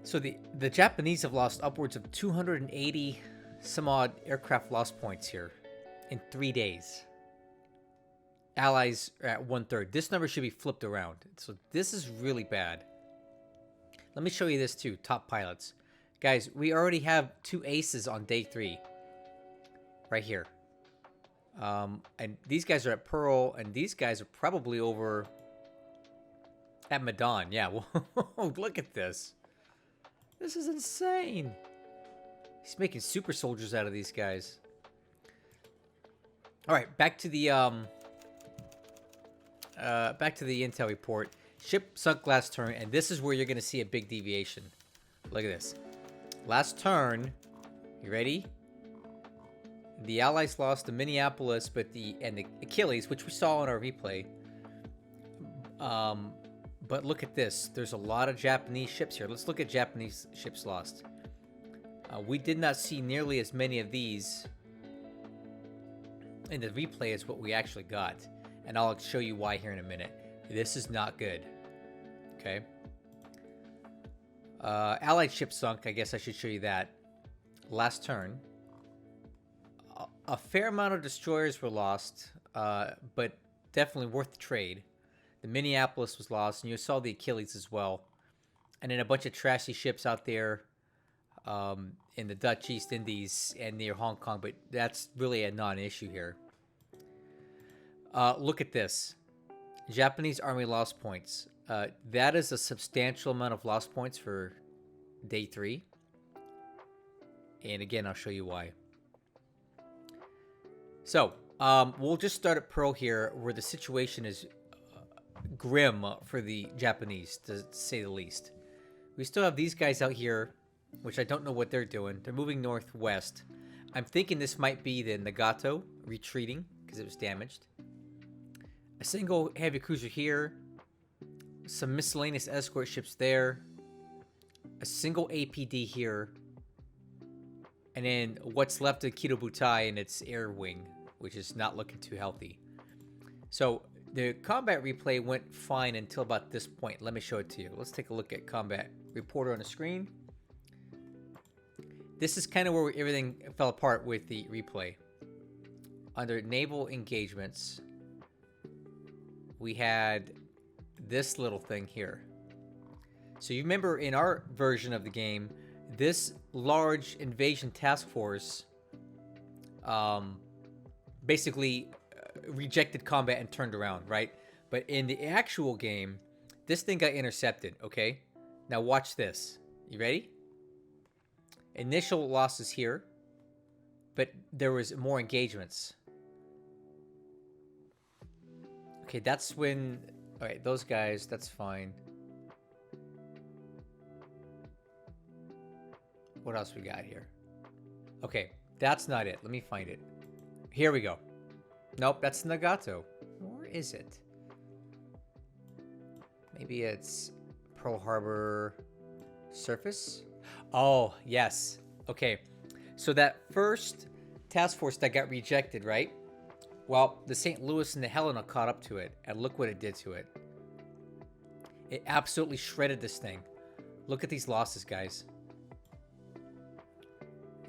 So the Japanese have lost upwards of 280 some odd aircraft loss points here in 3 days. Allies are at 1/3. This number should be flipped around. So this is really bad. Let me show you this too, top pilots. Guys, we already have 2 aces on day 3. Right here. And these guys are at Pearl, and these guys are probably over at Medan. Yeah, well, look at this. This is insane. He's making super soldiers out of these guys. All right, back to the intel report. Ship sunk last turn, and this is where you're going to see a big deviation. Look at this. Last turn, you ready? The Allies lost the Minneapolis, but the Achilles, which we saw in our replay. But look at this. There's a lot of Japanese ships here. Let's look at Japanese ships lost. We did not see nearly as many of these in the replay as what we actually got. And I'll show you why here in a minute. This is not good. Okay. Allied ship sunk. I guess I should show you that. Last turn. A fair amount of destroyers were lost, but definitely worth the trade. The Minneapolis was lost, and you saw the Achilles as well. And then a bunch of trashy ships out there in the Dutch East Indies and near Hong Kong, but that's really a non-issue here. Look at this. Japanese Army lost points. That is a substantial amount of lost points for day 3. And again, I'll show you why. So, we'll just start at Pearl here, where the situation is grim for the Japanese, to say the least. We still have these guys out here, which I don't know what they're doing. They're moving northwest. I'm thinking this might be the Nagato retreating, because it was damaged. A single heavy cruiser here. Some miscellaneous escort ships there. A single APD here. And then what's left of Kido Butai and its air wing, which is not looking too healthy. So the combat replay went fine until about this point. Let me show it to you. Let's take a look at combat reporter on the screen. This is kind of where everything fell apart with the replay. Under naval engagements, we had this little thing here. So you remember in our version of the game, this large invasion task force basically rejected combat and turned around, right? But in the actual game, this thing got intercepted, okay? Now watch this. You ready? Initial losses here, but there was more engagements. Okay, that's when... Alright, those guys, that's fine. What else we got here? Okay, that's not it. Let me find it. Here we go. Nope, that's Nagato. Or is it? Maybe it's Pearl Harbor surface? Oh, yes. Okay, so that first task force that got rejected, right? Well, the St. Louis and the Helena caught up to it, and look what it did to it. It absolutely shredded this thing. Look at these losses, guys.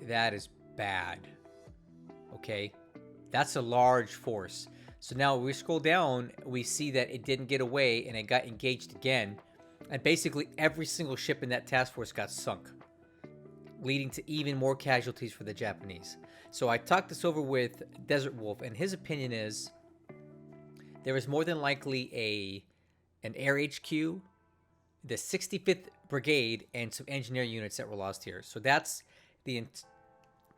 that is bad. Okay, that's a large force. So now we scroll down, we see that it didn't get away and it got engaged again. And basically every single ship in that task force got sunk, leading to even more casualties for the Japanese. So I talked this over with Desert Wolf, and his opinion is there is more than likely an air HQ, the 65th Brigade, and some engineer units that were lost here. So that's the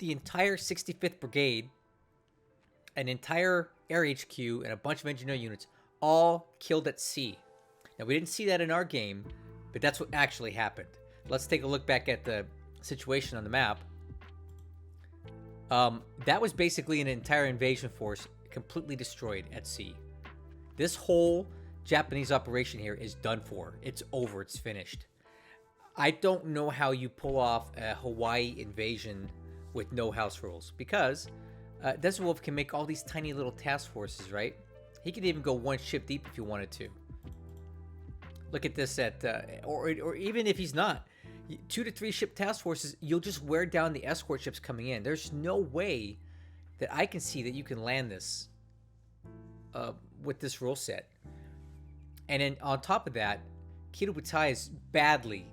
entire 65th Brigade, an entire air HQ, and a bunch of engineer units all killed at sea. Now, we didn't see that in our game, but that's what actually happened. Let's take a look back at the situation on the map. That was basically an entire invasion force completely destroyed at sea. This whole Japanese operation here is done for. It's over. It's finished. I don't know how you pull off a Hawaii invasion with no house rules, because Desert Wolf can make all these tiny little task forces, right? He could even go one ship deep if he wanted to. Look at this or even if he's not, 2 to 3 ship task forces, you'll just wear down the escort ships coming in. There's no way that I can see that you can land this with this rule set. And then on top of that, Kidobutai is badly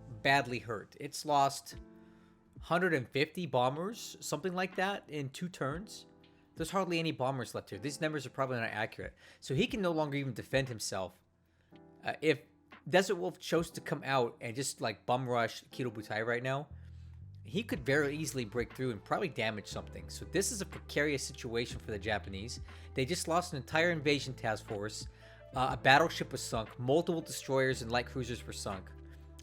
hurt. It's lost 150 bombers, something like that, in 2 turns. There's hardly any bombers left here. These numbers are probably not accurate. So he can no longer even defend himself. If Desert Wolf chose to come out and just like bum rush Kidobutai right now, he could very easily break through and probably damage something. So this is a precarious situation for the Japanese. They just lost an entire invasion task force. A battleship was sunk. Multiple destroyers and light cruisers were sunk.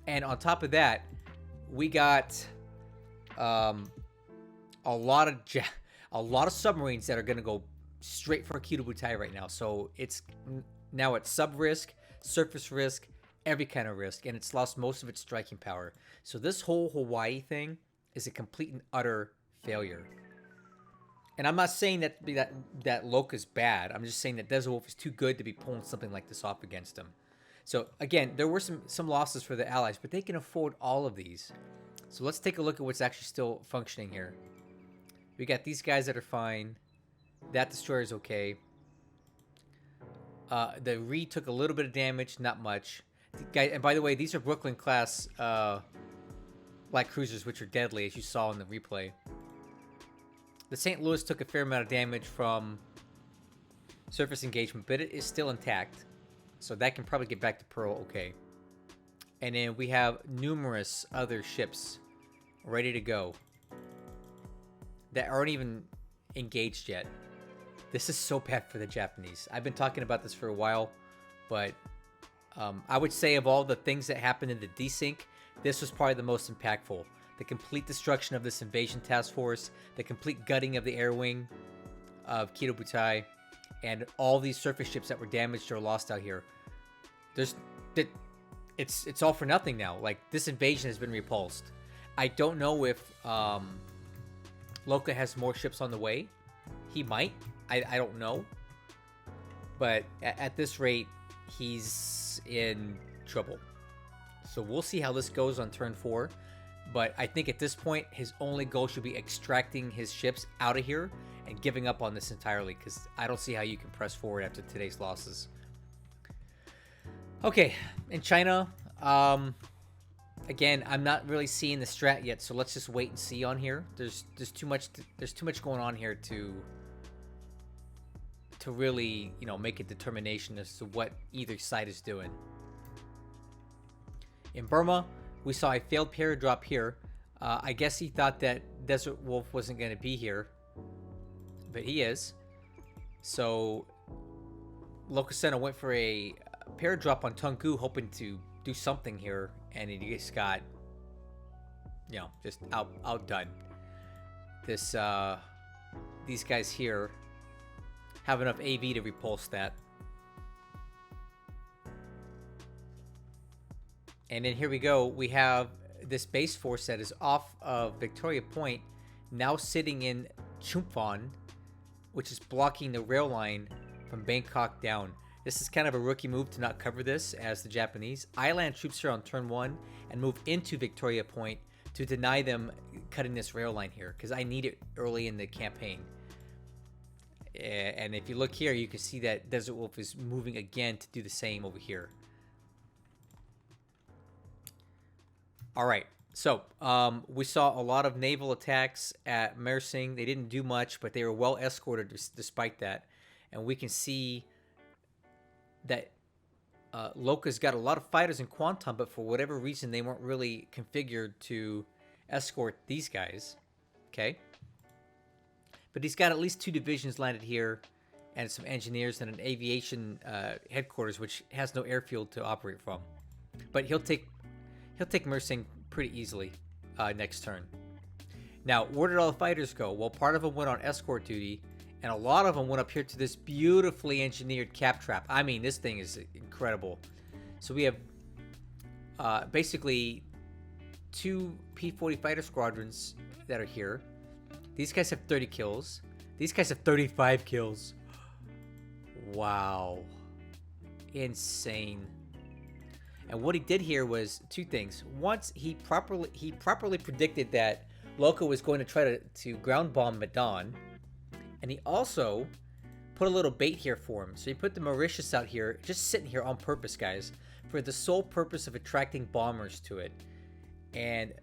And on top of that, we got a lot of submarines that are going to go straight for Kidobutai right now. So it's now at sub risk, surface risk, every kind of risk, and it's lost most of its striking power. So this whole Hawaii thing is a complete and utter failure. And I'm not saying that Loka's bad. I'm just saying that Desert Wolf is too good to be pulling something like this off against him. So again, there were some losses for the Allies, but they can afford all of these. So let's take a look at what's actually still functioning here. We got these guys that are fine. That destroyer is okay. The Reed took a little bit of damage, not much. And by the way, these are Brooklyn class light cruisers, which are deadly, as you saw in the replay. The St. Louis took a fair amount of damage from surface engagement, but it is still intact. So that can probably get back to Pearl okay. And then we have numerous other ships ready to go that aren't even engaged yet. This is so bad for the Japanese. I've been talking about this for a while, but I would say of all the things that happened in the desync, this was probably the most impactful. The complete destruction of this invasion task force, the complete gutting of the air wing of Kidobutai, and all these surface ships that were damaged or lost out here. It's all for nothing now. Like, this invasion has been repulsed. I don't know if Loka has more ships on the way. He might. I don't know. But at this rate, he's in trouble. So we'll see how this goes on turn 4. But I think at this point, his only goal should be extracting his ships out of here and giving up on this entirely, because I don't see how you can press forward after today's losses. Okay, in China, again, I'm not really seeing the strat yet, so let's just wait and see on here. There's too much going on here to really, make a determination as to what either side is doing. In Burma, we saw a failed paradrop here. I guess he thought that Desert Wolf wasn't going to be here, but he is. So Lokasenna went for a paradrop on Tungu, hoping to do something here, and he just got, just outdone. These guys here have enough AV to repulse that. And then here we go. We have this base force that is off of Victoria Point, now sitting in Chumpon, which is blocking the rail line from Bangkok down. This is kind of a rookie move to not cover this as the Japanese. I land troops here on turn 1 and move into Victoria Point to deny them cutting this rail line here because I need it early in the campaign. And if you look here, you can see that Desert Wolf is moving again to do the same over here. All right, so we saw a lot of naval attacks at Mersing. They didn't do much, but they were well escorted despite that. And we can see that Loka's got a lot of fighters in Quantum, but for whatever reason, they weren't really configured to escort these guys. Okay. But he's got at least 2 divisions landed here, and some engineers and an aviation headquarters, which has no airfield to operate from. But he'll take Mersing pretty easily next turn. Now, where did all the fighters go? Well, part of them went on escort duty, and a lot of them went up here to this beautifully engineered cap trap. I mean, this thing is incredible. So we have basically 2 P-40 fighter squadrons that are here. These guys have 30 kills. These guys have 35 kills. Wow. Insane. And what he did here was 2 things. Once he properly predicted that Loka was going to try to ground bomb Medan. And he also put a little bait here for him. So he put the Mauritius out here, just sitting here on purpose, guys, for the sole purpose of attracting bombers to it. And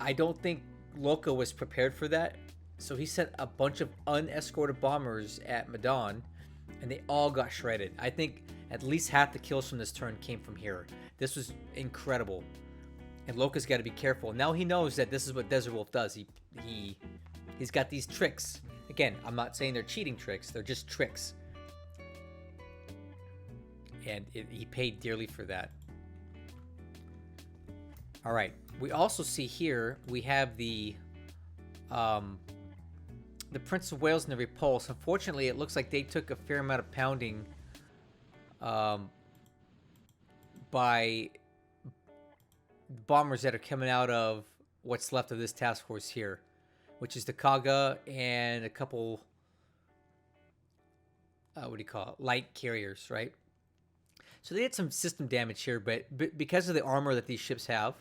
I don't think Loka was prepared for that. So he sent a bunch of unescorted bombers at Medan, and they all got shredded. I think at least half the kills from this turn came from here. This was incredible. And Loka's got to be careful. Now he knows that this is what Desert Wolf does. He's got these tricks. Again, I'm not saying they're cheating tricks. They're just tricks. And he paid dearly for that. All right. We also see here, we have the Prince of Wales and the Repulse. Unfortunately, it looks like they took a fair amount of pounding by bombers that are coming out of what's left of this task force here, which is the Kaga and a couple, light carriers, right? So they had some system damage here, but because of the armor that these ships have,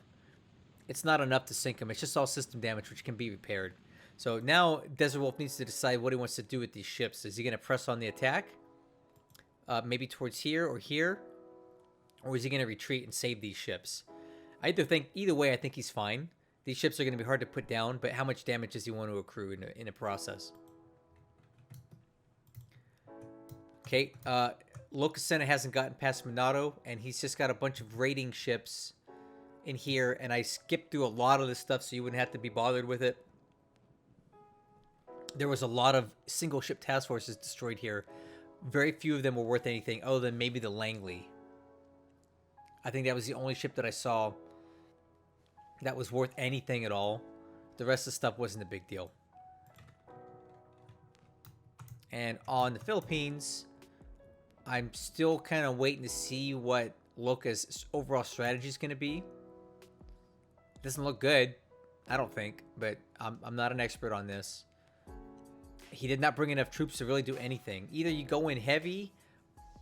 it's not enough to sink them. It's just all system damage, which can be repaired. So now Desert Wolf needs to decide what he wants to do with these ships. Is he going to press on the attack? Maybe towards here? Or is he going to retreat and save these ships? Either way, I think he's fine. These ships are going to be hard to put down, but how much damage does he want to accrue in a process? Okay, Lokasenna hasn't gotten past Minato, and he's just got a bunch of raiding ships in here, and I skipped through a lot of this stuff so you wouldn't have to be bothered with it. There was a lot of single ship task forces destroyed here. Very few of them were worth anything other than maybe the Langley. I think that was the only ship that I saw that was worth anything at all. The rest of the stuff wasn't a big deal. And on the Philippines, I'm still kind of waiting to see what Loka's overall strategy is going to be. Doesn't look good, I don't think, but I'm not an expert on this. He did not bring enough troops to really do anything. Either you go in heavy,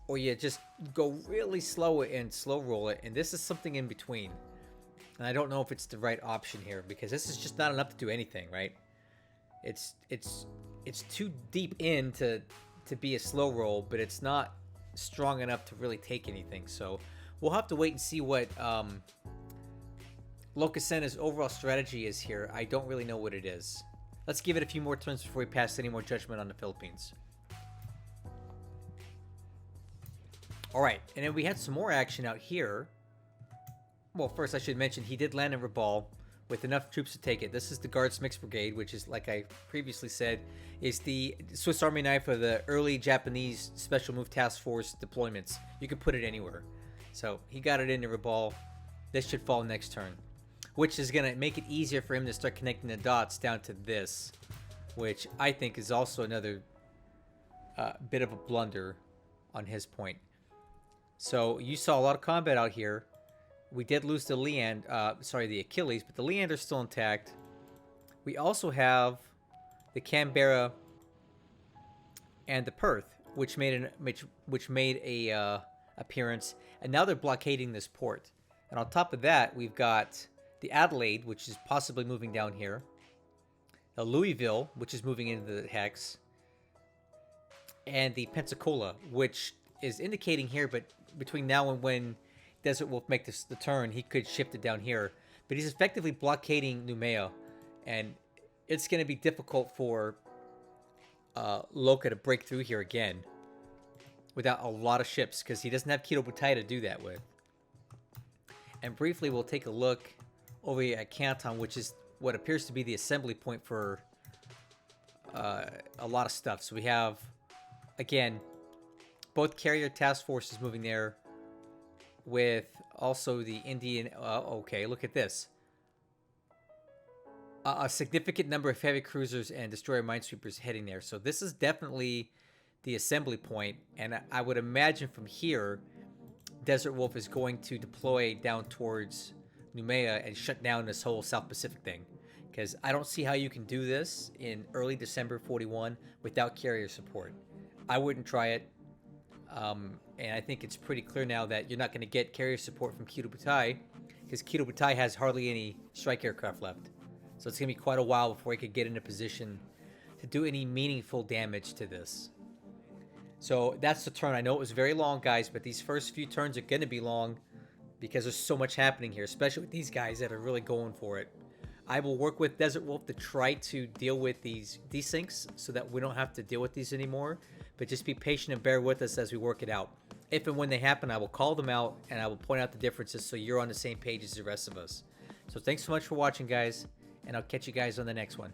or you just go really slow and slow roll it, and this is something in between. And I don't know if it's the right option here, because this is just not enough to do anything, right? It's too deep in to be a slow roll, but it's not strong enough to really take anything. So we'll have to wait and see what Lokasenna's overall strategy is here. I don't really know what it is. Let's give it a few more turns before we pass any more judgment on the Philippines. All right, and then we had some more action out here. Well, first I should mention he did land in Rabaul with enough troops to take it. This is the Guards Mixed Brigade, which is, like I previously said, is the Swiss Army knife of the early Japanese Special Move Task Force deployments. You could put it anywhere. So he got it into Rabaul. This should fall next turn, which is going to make it easier for him to start connecting the dots down to this, which I think is also another bit of a blunder on his point. So you saw a lot of combat out here. We did lose the the Achilles, but the Leander's still intact. We also have the Canberra and the Perth, which made a appearance, and now they're blockading this port. And on top of that, we've got the Adelaide, which is possibly moving down here. the Louisville, which is moving into the hex, and the Pensacola, which is indicating here, but between now and when Desert Wolf makes the turn, he could shift it down here. But he's effectively blockading Noumea, and it's going to be difficult for Loka to break through here again without a lot of ships, because he doesn't have Kido Butai to do that with. And briefly, we'll take a look over here at Canton, which is what appears to be the assembly point for a lot of stuff. So we have, again, both carrier task forces moving there, with also the Indian. Okay, look at this. A significant number of heavy cruisers and destroyer minesweepers heading there. So this is definitely the assembly point, and I would imagine from here, Desert Wolf is going to deploy down towards Noumea and shut down this whole South Pacific thing. Because I don't see how you can do this in early December 41 without carrier support. I wouldn't try it. And I think it's pretty clear now that you're not going to get carrier support from Kido Butai, because Kido Butai has hardly any strike aircraft left. So it's going to be quite a while before he could get in a position to do any meaningful damage to this. So that's the turn. I know it was very long, guys, but these first few turns are going to be long because there's so much happening here, especially with these guys that are really going for it. I will work with Desert Wolf to try to deal with these desyncs so that we don't have to deal with these anymore. But just be patient and bear with us as we work it out. If and when they happen, I will call them out and I will point out the differences so you're on the same page as the rest of us. So thanks so much for watching, guys, and I'll catch you guys on the next one.